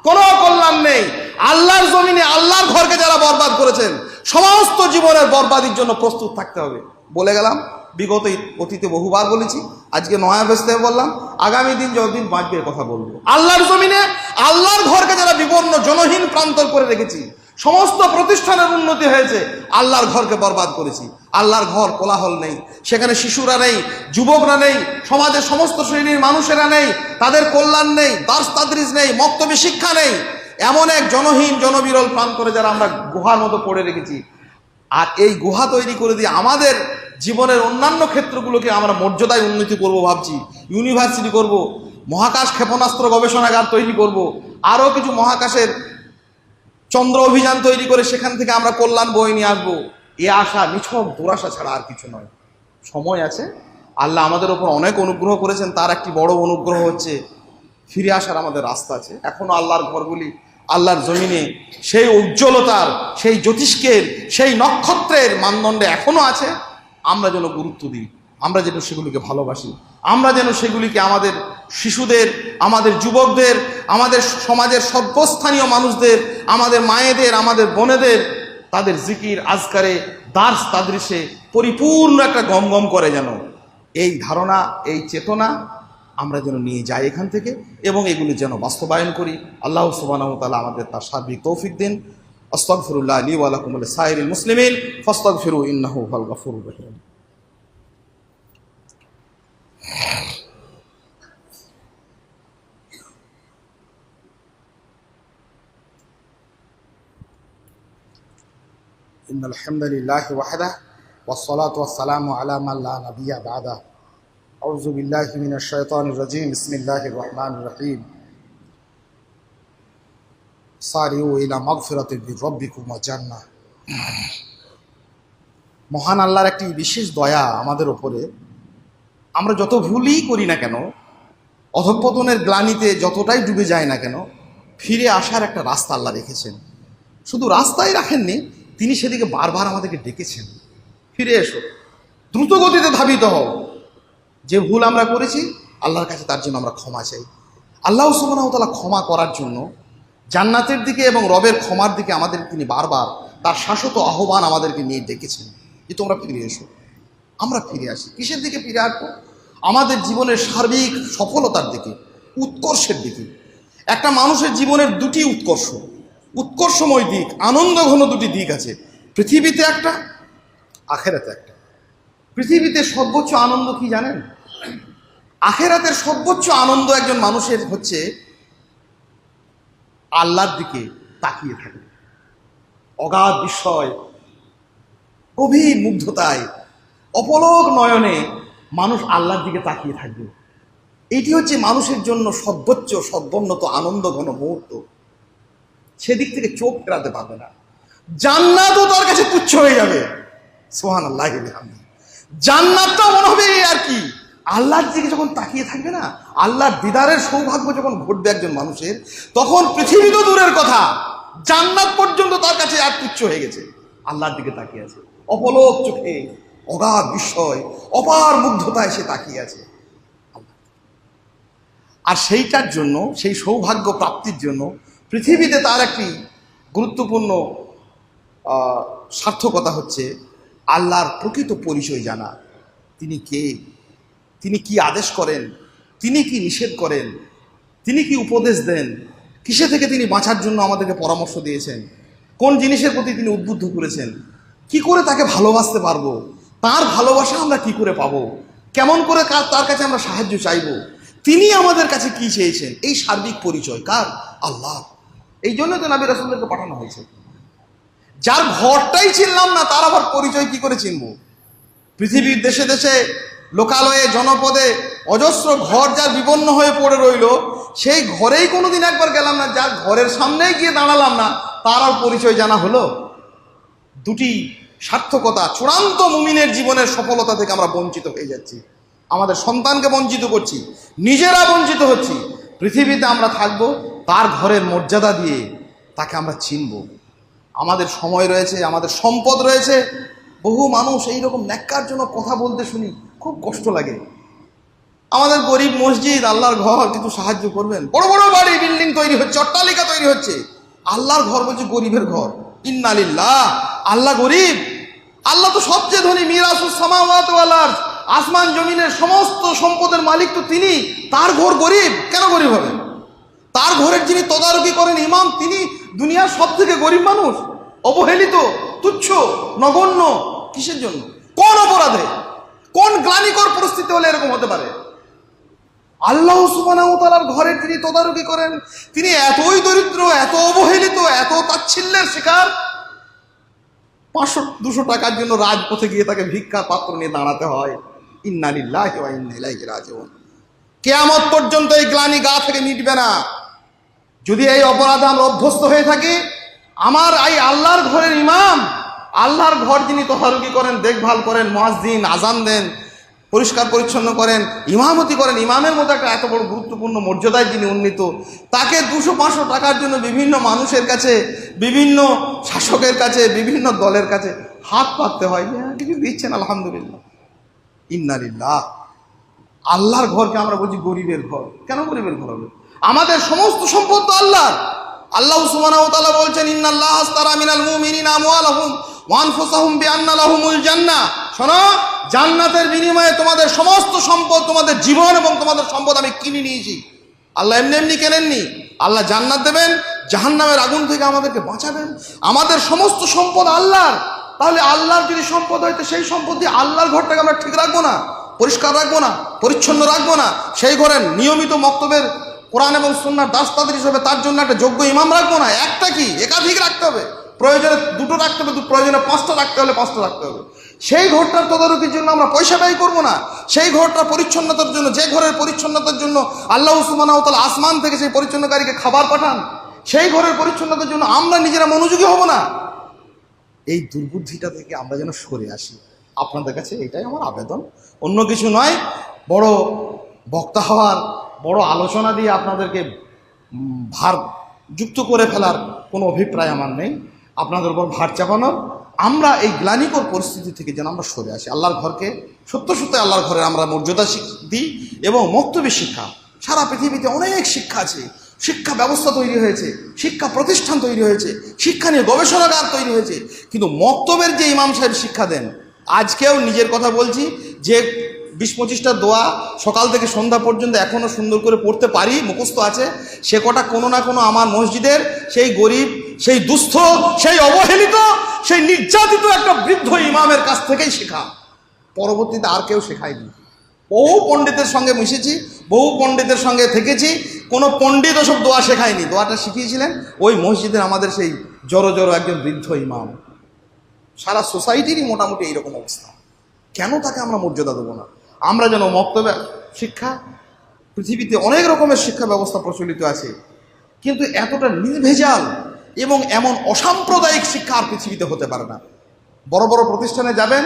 কোনো কল্যাণ নেই। আল্লাহর জমিনে আল্লাহর ঘরকে যারা বরবাদ করেছেন, সমস্ত জীবনের বরবাদির জন্য প্রস্তুত থাকতে হবে। বলে গেলাম, বিগত অতীতে বহুবার বলেছি, আজকে নয়া ব্যস্ত বললাম, আগামী দিন যতদিন বাঁচবে কথা বলবো। আল্লাহর জমিনে আল্লাহর ঘরকে যারা বিবর্ণ, জনহীন প্রান্তর করে রেখেছি, সমস্ত প্রতিষ্ঠানের উন্নতি হয়েছে, আল্লাহর ঘরকে বরবাদ করেছি। আল্লাহর ঘর কোলাহল নেই, সেখানে শিশুরা নেই, যুবকরা নেই, সমাজের সমস্ত শ্রেণীর মানুষেরা নেই, তাদের কল্যাণ নেই, দার্স তাদরিস নেই, মক্তবী শিক্ষা নেই। এমন এক জনহীন, জনবিরল প্রান্তরে যারা আমরা গুহার মতো পড়ে রেখেছি। আর এই গুহা তৈরি করে দিয়ে আমাদের জীবনের অন্যান্য ক্ষেত্রগুলোকে আমরা মর্যাদায় উন্নতি করব ভাবছি। ইউনিভার্সিটি করব, মহাকাশ ক্ষেপণাস্ত্র গবেষণাগার তৈরি করব, আরও কিছু মহাকাশের চন্দ্র অভিযান তৈরি করে সেখান থেকে আমরা কল্যাণ বয়ে নিয়ে আসবো। এ আশা নিছক দুরাশা ছাড়া আর কিছু নয়। সময় আছে, আল্লাহ আমাদের ওপর অনেক অনুগ্রহ করেছেন, তার একটি বড় অনুগ্রহ হচ্ছে ফিরে আসার আমাদের রাস্তা আছে। এখনও আল্লাহর ঘরগুলি, আল্লাহর জমিনে সেই উজ্জ্বলতার, সেই জ্যোতিষ্কের, সেই নক্ষত্রের মানদণ্ডে এখনও আছে। আমরা যেন গুরুত্ব দিই, আমরা যেন সেগুলিকে ভালোবাসি, আমরা যেন সেগুলিকে আমাদের শিশুদের, আমাদের যুবকদের, আমাদের সমাজের সর্বস্থানীয় মানুষদের, আমাদের মায়েদের, আমাদের বোনেদের, তাদের জিকির আজকারে, দার্স তাদরিসে পরিপূর্ণ একটা গমগম করে যেন এই ধারণা, এই চেতনা আমরা যেন নিয়ে যাই এখান থেকে, এবং এগুলি যেন বাস্তবায়ন করি। আল্লাহ সুবহানাহু ওয়া তাআলা আমাদের তার সার্বিক তৌফিক দিন। আস্তাগফিরুল্লাহ লি ওয়া লাকুম ওয়া লিসাইরিল মুসলিমিন ফাস্তাগফিরু ইন্নাহু হুয়াল গফুরুর রহিম। ইন্নাল হামদালিল্লাহি ওয়াহদাহু ওয়াসসালাতু ওয়াসসালামু আলা মান লা নাবিয়্যা বা'দাহু। আউযু বিল্লাহি মিনাশ শাইতানির রাজীম। বিসমিল্লাহির রহমানির রহিম। সারিউ ইলা মাগফিরাতিন মির রাব্বিকুম ওয়া জান্নাহ। মহান আল্লাহর একটি বিশেষ দয়া আমাদের ওপরে। আমরা যত ভুলই করি না কেন, অধঃপতনের গ্লানিতে যতটাই ডুবে যায় না কেন, ফিরে আসার একটা রাস্তা আল্লাহ রেখেছেন। শুধু রাস্তাই রাখেননি, তিনি সেদিকে বারবার আমাদেরকে ডেকেছেন, ফিরে এসো, দ্রুত গতিতে ধাবিত হও। যে ভুল আমরা করেছি, আল্লাহর কাছে তার জন্য আমরা ক্ষমা চাই। আল্লাহ সুবহানাহু ওয়া তাআলা ক্ষমা করার জন্য জান্নাতের দিকে এবং রবের ক্ষমার দিকে আমাদের তিনি বারবার তার শাশ্বত আহ্বান আমাদেরকে নিয়ে ডেকেছেন যে তোমরা ফিরে এসো। আমরা ফিরে আসি। কিসের দিকে ফিরে আসবো? আমাদের জীবনের সার্বিক সফলতার দিকে, উৎকর্ষের দিকে। একটা মানুষের জীবনের দুটি উৎকর্ষময় দিক, আনন্দঘন দুটি দিক আছে। পৃথিবীতে একটা, আখেরাতে একটা। পৃথিবীতে সর্বোচ্চ আনন্দ কি জানেন? আখেরাতের সর্বোচ্চ আনন্দ একজন মানুষের হচ্ছে আল্লাহর দিকে তাকিয়ে থাকে, অগাধ বিস্ময়, গভীর মুগ্ধতায়, অপলক নয়নে মানুষ আল্লাহর দিকে তাকিয়ে থাকবে। এটি হচ্ছে মানুষের জন্য সর্বোচ্চ সর্বোন্নত আনন্দ ঘন মুহূর্ত। সেদিক থেকে চোখ ফেরাতে পারবে না। জান্নাতও তার কাছে তুচ্ছ হয়ে যাবে। সুবহানাল্লাহ। জান্নাতটা মনে হবে আর কি, আল্লাহর দিকে যখন তাকিয়ে থাকবে না, আল্লাহর দিদারের সৌভাগ্য যখন ঘটবে একজন মানুষের, তখন পৃথিবী তো দূরের কথা, জান্নাত পর্যন্ত তার কাছে আর তুচ্ছ হয়ে গেছে। আল্লাহর দিকে তাকিয়ে আছে অপলক চোখে, অগাধ বিস্ময়, অপার মুগ্ধতায় সে তাকিয়ে আছে। আর সেইটার জন্য, সেই সৌভাগ্য প্রাপ্তির জন্য পৃথিবীতে তার একটি গুরুত্বপূর্ণ সার্থকতা হচ্ছে আল্লাহর প্রকৃত পরিচয় জানা। তিনি কে, তিনি কি আদেশ করেন, তিনি কি নিষেধ করেন, তিনি কি উপদেশ দেন, কিসে থেকে তিনি বাঁচার জন্য আমাদেরকে পরামর্শ দিয়েছেন, কোন জিনিসের প্রতি তিনি উদ্বুদ্ধ করেছেন, কি করে তাকে ভালোবাসতে পারবো, তার ভালোবাসা আমরা কি করে পাবো, কেমন করে তার কাছে আমরা সাহায্য চাইবো, তিনি আমাদের কাছে কি চেয়েছেন, এই সার্বিক পরিচয় কার? আল্লাহ। এই জন্য তো নবী রাসূলদেরকে পাঠানো হয়েছে। যার ঘরটাই চিনলাম না, তার আবার পরিচয় কি করে চিনব? পৃথিবীর দেশে দেশে, লোকালয়ে, জনপদে অজস্র ঘর যার বিপন্ন হয়ে পড়ে রইল, সেই ঘরেই কোনোদিন একবার গেলাম না, যার ঘরের সামনেই গিয়ে দাঁড়ালাম না, তার আর পরিচয় জানা হলো? দুটি সার্থকতা, চূড়ান্ত মুমিনের জীবনের সফলতা থেকে আমরা বঞ্চিত হয়ে যাচ্ছি। আমাদের সন্তানকে বঞ্চিত করছি, নিজেরা বঞ্চিত হচ্ছি। পৃথিবীতে আমরা থাকব তার ঘরের মর্যাদা দিয়ে, তাকে আমরা চিনব। আমাদের সময় রয়েছে, আমাদের সম্পদ রয়েছে। বহু মানুষ এইরকম ন্যাক্কারজনক কথা বলতে শুনি, খুব কষ্ট লাগে। আমাদের গরিব মসজিদ, আল্লাহর ঘর, কিন্তু সাহায্য করবেন। বড় বড় বাড়ি, বিল্ডিং তৈরি হচ্ছে, অট্টালিকা তৈরি হচ্ছে, আল্লাহর ঘর বলছে গরিবের ঘর। ইন্না লিল্লাহ। আল্লাহ গরিব? আল্লাহ তো সবচেয়ে ধনী, মিরাসুস সামাওয়াতি ওয়াল আরদ, আসমান জমিনের সমস্ত সম্পদের মালিক তো তিনি। তার ঘর গরিব? কেন গরিব হবে? তার ঘরের যিনি তদারকি করেন ইমাম, তিনি দুনিয়ার সব থেকে গরিব মানুষ, অবহেলিত, তুচ্ছ, নগণ্য। কিসের জন্য? কোন অপরাধে, কোন গ্লানিকর পরিস্থিতি হলে এরকম হতে পারে? আল্লাহ সুবহানাহু ওয়া তাআলার ঘরের যিনি তদারকি করেন, তিনি এতই দরিদ্র, এত অবহেলিত, এত তাচ্ছিল্যের শিকার, 500-200 টাকার জন্য রাজপথে গিয়ে তাকে ভিক্ষার পাত্র নিয়ে দাঁড়াতে হয়। ইন্না লিল্লাহি ওয়া ইন্না ইলাইহি রাজিউন। কিয়ামত পর্যন্ত এই গ্লানি গা থেকে মিটবে না। যদি এই অপরাধে আমরা অভ্যস্ত হয়ে থাকি, আমার এই আল্লাহর ঘরের ইমাম, আল্লাহর ঘর যিনি তদারকি করেন, দেখভাল করেন, মুয়াজ্জিন আজান দেন, পরিষ্কার পরিচ্ছন্ন করেন, ইমামতি করেন, ইমামের মতো একটা এত বড় গুরুত্বপূর্ণ মর্যাদায় যিনি উন্নীত, তাকে 200-500 টাকার জন্য বিভিন্ন মানুষের কাছে, বিভিন্ন শাসকের কাছে, বিভিন্ন দলের কাছে হাত পাততে হয়। কিছু দিচ্ছেন আলহামদুলিল্লাহ। ইন্না লিল্লাহ। আল্লাহর ঘরকে আমরা বলছি গরিবের ঘর। কেন গরিবের ঘর হবে? আমাদের সমস্ত সম্পদ তো আল্লাহর। আল্লাহ সুবহানাহু ওয়া তাআলা বলছেন, ইন্নাল্লাহা আশতারা মিনাল মুমিনিনা আমওয়ালাহুম ওয়া আনফুসাহুম বিআন্না লাহুমুল জান্নাহ। শোনো, জান্নাতের বিনিময়ে তোমাদের সমস্ত সম্পদ, তোমাদের জীবন এবং তোমাদের সম্পদ আমি কিনে নিয়েছি। আল্লাহ এমনি এমনি কেনেননি। আল্লাহ জান্নাত দেবেন, জাহান্নামের আগুন থেকে আমাদেরকে বাঁচাবেন। আমাদের সমস্ত সম্পদ আল্লাহর। তাহলে আল্লাহর যদি সম্পদ হয়, তো সেই সম্পদ দিয়ে আল্লাহর ঘরটাকে আমরা ঠিক রাখবো না, পরিষ্কার রাখবো না, পরিচ্ছন্ন রাখবো না? সেই ঘরের নিয়মিত মক্তবের কোরআন এবং সুন্নাহর দাস্তাদের হিসেবে তার জন্য একটা যোগ্য ইমাম রাখবো না? একটা কি, একাধিক রাখতে হবে। প্রয়োজনে 2টো রাখতে হবে, প্রয়োজনে 5টা রাখতে হলে 5টা রাখতে হবে। সেই ঘরটার তদারকির জন্য আমরা পয়সা ব্যয় করবো না। সেই ঘরটার পরিচ্ছন্নতার জন্য, যে ঘরের পরিচ্ছন্নতার জন্য আল্লাহ সুবহানাহু ওয়া তাআলা আসমান থেকে সেই পরিচ্ছন্নকারীকে খাবার পাঠান, সেই ঘরের পরিচ্ছন্নতার জন্য আমরা নিজেরা মনোযোগী হব না। এই দুর্বুদ্ধিটা থেকে আমরা যেন সরে আসি। আপনাদের কাছে এটাই আমার আবেদন, অন্য কিছু নয়। বড় বক্তা হওয়ার, বড় আলোচনা দিয়ে আপনাদেরকে ভার যুক্ত করে ফেলার কোনো অভিপ্রায় আমার নেই, আপনাদের উপর ভার চাপানোর। আমরা এই গ্লানিকর পরিস্থিতি থেকে যেন আমরা সরে আসি। আল্লাহর ঘরকে সত্য সত্য আল্লাহর ঘরে আমরা মর্যাদা দিই। এবং মক্তব্য শিক্ষা, সারা পৃথিবীতে অনেক শিক্ষা আছে, শিক্ষা ব্যবস্থা তৈরি হয়েছে, শিক্ষা প্রতিষ্ঠান তৈরি হয়েছে, শিক্ষা নিয়ে গবেষণাগার তৈরি হয়েছে, কিন্তু মক্তবের যে ইমাম সাহেব শিক্ষা দেন, আজকেও নিজের কথা বলছি, যে 20-25টা দোয়া সকাল থেকে সন্ধ্যা পর্যন্ত এখনও সুন্দর করে পড়তে পারি, মুখস্থ আছে, সে কটা কোনো না কোনো আমার মসজিদের সেই গরিব, সেই দুস্থ, সেই অবহেলিত, সেই নির্যাতিত একটা বৃদ্ধ ইমামের কাছ থেকেই শেখা। পরবর্তীতে আর কেউ শেখায়নি। বহু পণ্ডিতের সঙ্গে মিশেছি, বহু পণ্ডিতের সঙ্গে থেকেছি। কোনো পণ্ডিত ওসব দোয়া শেখায়নি, দোয়াটা শিখিয়েছিলেন ওই মসজিদের আমাদের সেই জড়ো জড়ো একজন বৃদ্ধ ইমাম। সারা সোসাইটিরই মোটামুটি এইরকম অবস্থা। কেন তাকে আমরা মর্যাদা দেবো না? আমরা যেন মক্তবে শিক্ষা, পৃথিবীতে অনেক রকমের শিক্ষা ব্যবস্থা প্রচলিত আছে, কিন্তু এতটা নির্ভেজাল এবং এমন অসাম্প্রদায়িক শিক্ষা আর পৃথিবীতে হতে পারে না। বড় বড় প্রতিষ্ঠানে যাবেন,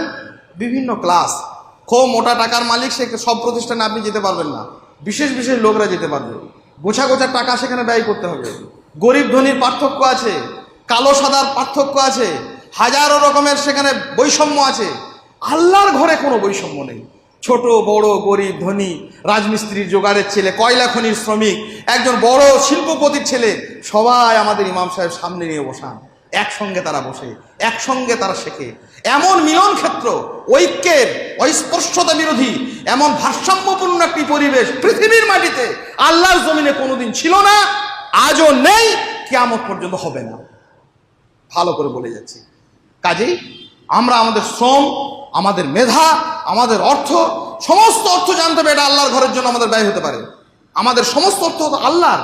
বিভিন্ন ক্লাস, খুব মোটা টাকার মালিক, সে সব প্রতিষ্ঠানে আপনি যেতে পারবেন না, বিশেষ বিশেষ লোকরা যেতে পারবে। গোছা গোছা টাকা সেখানে ব্যয় করতে হবে। গরিব ধনীর পার্থক্য আছে, কালো সাদার পার্থক্য আছে, হাজারো রকমের সেখানে বৈষম্য আছে। আল্লাহর ঘরে কোনো বৈষম্য নেই। ছোট বড়, গরিব ধনী, রাজমিস্ত্রির জোগাড়ের ছেলে, কয়লা খনির শ্রমিক, একজন বড় শিল্পপতির ছেলে, সবাই আমাদের ইমাম সাহেব সামনে নিয়ে বসান। একসঙ্গে তারা বসে, একসঙ্গে তারা শেখে। এমন মিলন ক্ষেত্র, ঐক্যের, অস্পর্শতা বিরোধী, এমন ভারসাম্যপূর্ণ একটি পরিবেশ পৃথিবীর মাটিতে আল্লাহর জমিনে কোনোদিন ছিল না, আজও নেই, কিয়ামত পর্যন্ত হবে না। ভালো করে বলে যাচ্ছি। কাজেই আমরা আমাদের শ্রম, আমাদের মেধা, আমাদের অর্থ, সমস্ত অর্থ জানতে হবে এটা আল্লাহর ঘরের জন্য আমাদের ব্যয় হতে পারে। আমাদের সমস্ত অর্থ হতো আল্লাহর।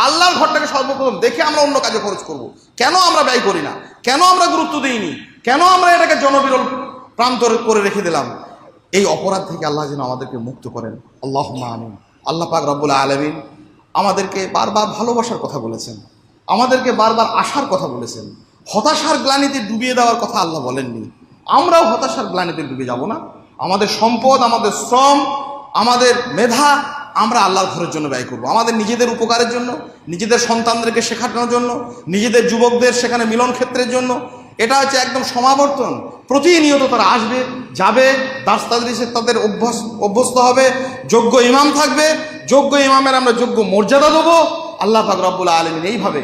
আল্লাহর ঘরটাকে সর্বপ্রথম দেখে আমরা অন্য কাজে খরচ করব। কেন আমরা ব্যয় করি না? কেন আমরা গুরুত্ব দিইনি? কেন আমরা এটাকে জনবিরল প্রান্ত করে রেখে দিলাম? এই অপরাধ থেকে আল্লাহ যেন আমাদেরকে মুক্ত করেন। আল্লাহুম্মা আমিন। আল্লাহ পাক রব্বুল আলামিন আমাদেরকে বারবার ভালোবাসার কথা বলেছেন, আমাদেরকে বারবার আশার কথা বলেছেন। হতাশার গ্লানিতে ডুবিয়ে দেওয়ার কথা আল্লাহ বলেননি। আমরাও হতাশার গ্লানিতে ডুবে যাব না। আমাদের সম্পদ, আমাদের শ্রম, আমাদের মেধা আমরা আল্লাহর ঘরের জন্য ব্যয় করব, আমাদের নিজেদের উপকারের জন্য, নিজেদের সন্তানদেরকে শেখানোর জন্য, নিজেদের যুবকদের সেখানে মিলন ক্ষেত্রের জন্য। এটা হচ্ছে একদম সমাবর্তন। প্রতিনিয়ত তারা আসবে, যাবে, দাস তাদরিসে তাদের অভ্যস্ত হবে, যোগ্য ইমাম থাকবে, যোগ্য ইমামের আমরা যোগ্য মর্যাদা দেবো। আল্লাহ পাক রব্বুল আলামিন এইভাবে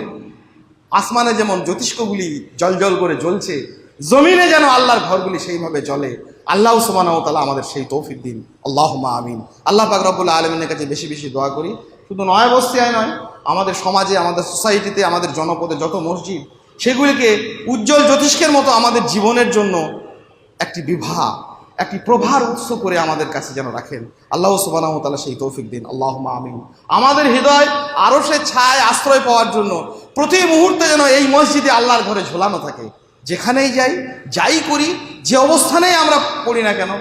আসমানে যেমন জ্যোতিষ্কগুলি জলজল করে জ্বলছে, জমিনে যেন আল্লাহর ঘরগুলি সেইভাবে জ্বলে। আল্লাহ সুবহানাহু ওয়া তাআলা আমাদের সেই তৌফিক দিন। আল্লাহুম্মা আমিন। আল্লাহ পাক রব্বুল আলামিনের কাছে বেশি বেশি দোয়া করি। শুধু নয় বস্তিয়ায় নয়, আমাদের সমাজে, আমাদের সোসাইটিতে, আমাদের জনপদে যত মসজিদ, সেগুলিকে উজ্জ্বল জ্যোতিষ্কের মতো আমাদের জীবনের জন্য একটি বিভা, একটি প্রভার উৎস করে আমাদের কাছে যেন রাখেন। আল্লাহ সুবহানাহু ওয়া তাআলা সেই তৌফিক দিন। আল্লাহুম্মা আমিন। আমাদের হৃদয় আরো সে ছায় আশ্রয় পাওয়ার জন্য প্রতি মুহূর্তে যেন এই মসজিদে আল্লাহর ঘরে ঝোলানো থাকে। যেখানেই যাই, যাই করি, যে অবস্থানেই আমরা পড়ি না কেন,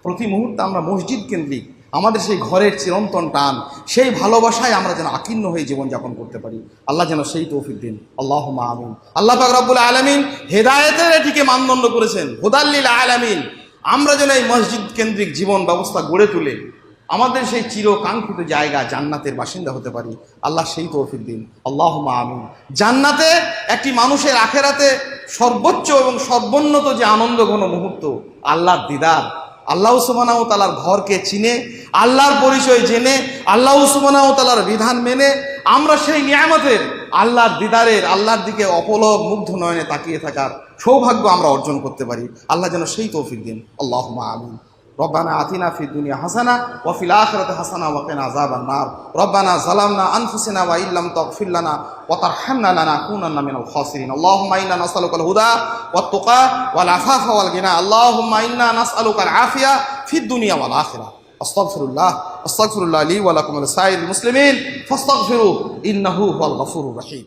প্রতি মুহূর্তে আমরা মসজিদ কেন্দ্রিক আমাদের সেই ঘরের চিরন্তন টান, সেই ভালোবাসায় আমরা যেন আকীর্ণ হয়ে জীবনযাপন করতে পারি। আল্লাহ যেন সেই তৌফিক দিন। আল্লাহুম্মা আমিন। আল্লাহ পাক রব্বুল আলামিন হেদায়েতের এটিকে মানদণ্ড করেছেন, হুদাল লিল আলামিন। আমরা যেন এই মসজিদ কেন্দ্রিক জীবন ব্যবস্থা গড়ে তুলে আমাদের সেই চিরকাঙ্ক্ষিত জায়গা জান্নাতের বাসিন্দা হতে পারি। আল্লাহ সেই তৌফিক দিন। আল্লাহুম্মা আমিন। জান্নাতে একটি মানুষের আখেরাতে সর্বোচ্চ এবং সর্বোন্নত যে আনন্দঘন মুহূর্ত, আল্লাহর দিদার, আল্লাহ সুবহানাহু ওয়া তাআলার ঘরকে চিনে, আল্লাহর পরিচয় জেনে, আল্লাহ সুবহানাহু ওয়া তাআলার বিধান মেনে আমরা সেই নিয়ামতের, আল্লাহর দিদারের, আল্লাহর দিকে অপলক মুগ্ধ নয়নে তাকিয়ে থাকার সৌভাগ্য আমরা অর্জন করতে পারি। আল্লাহ যেন সেই তৌফিক দিন। আল্লাহুম্মা আমিন। রব্বানা আতিনা ফিদ দুনিয়া হাসানা ওয়া ফিল আখিরাতি হাসানা ওয়া কিনা আযাবান নার। রব্বানা যালামনা আনফুসানা ওয়া ইল্লাম তাগফির লানা ওয়া তারহামনা লানাকুনান্না মিনাল খাসিরিন। আল্লাহুম্মা ইন্না নাসআলুকাল হুদা ওয়াত তুকা ওয়াল আফাফা ওয়াল গিনা। আল্লাহুম্মা ইন্না নাসআলুকাল আফিয়া ফিদ দুনিয়া ওয়াল আখিরাহ। আস্তাগফিরুল্লাহ লি ওয়া লাকুম ওয়া লিসাইরিল মুসলিমিন ফাস্তাগফিরু ইন্নাহু হুয়াল গফুরুর রহিম।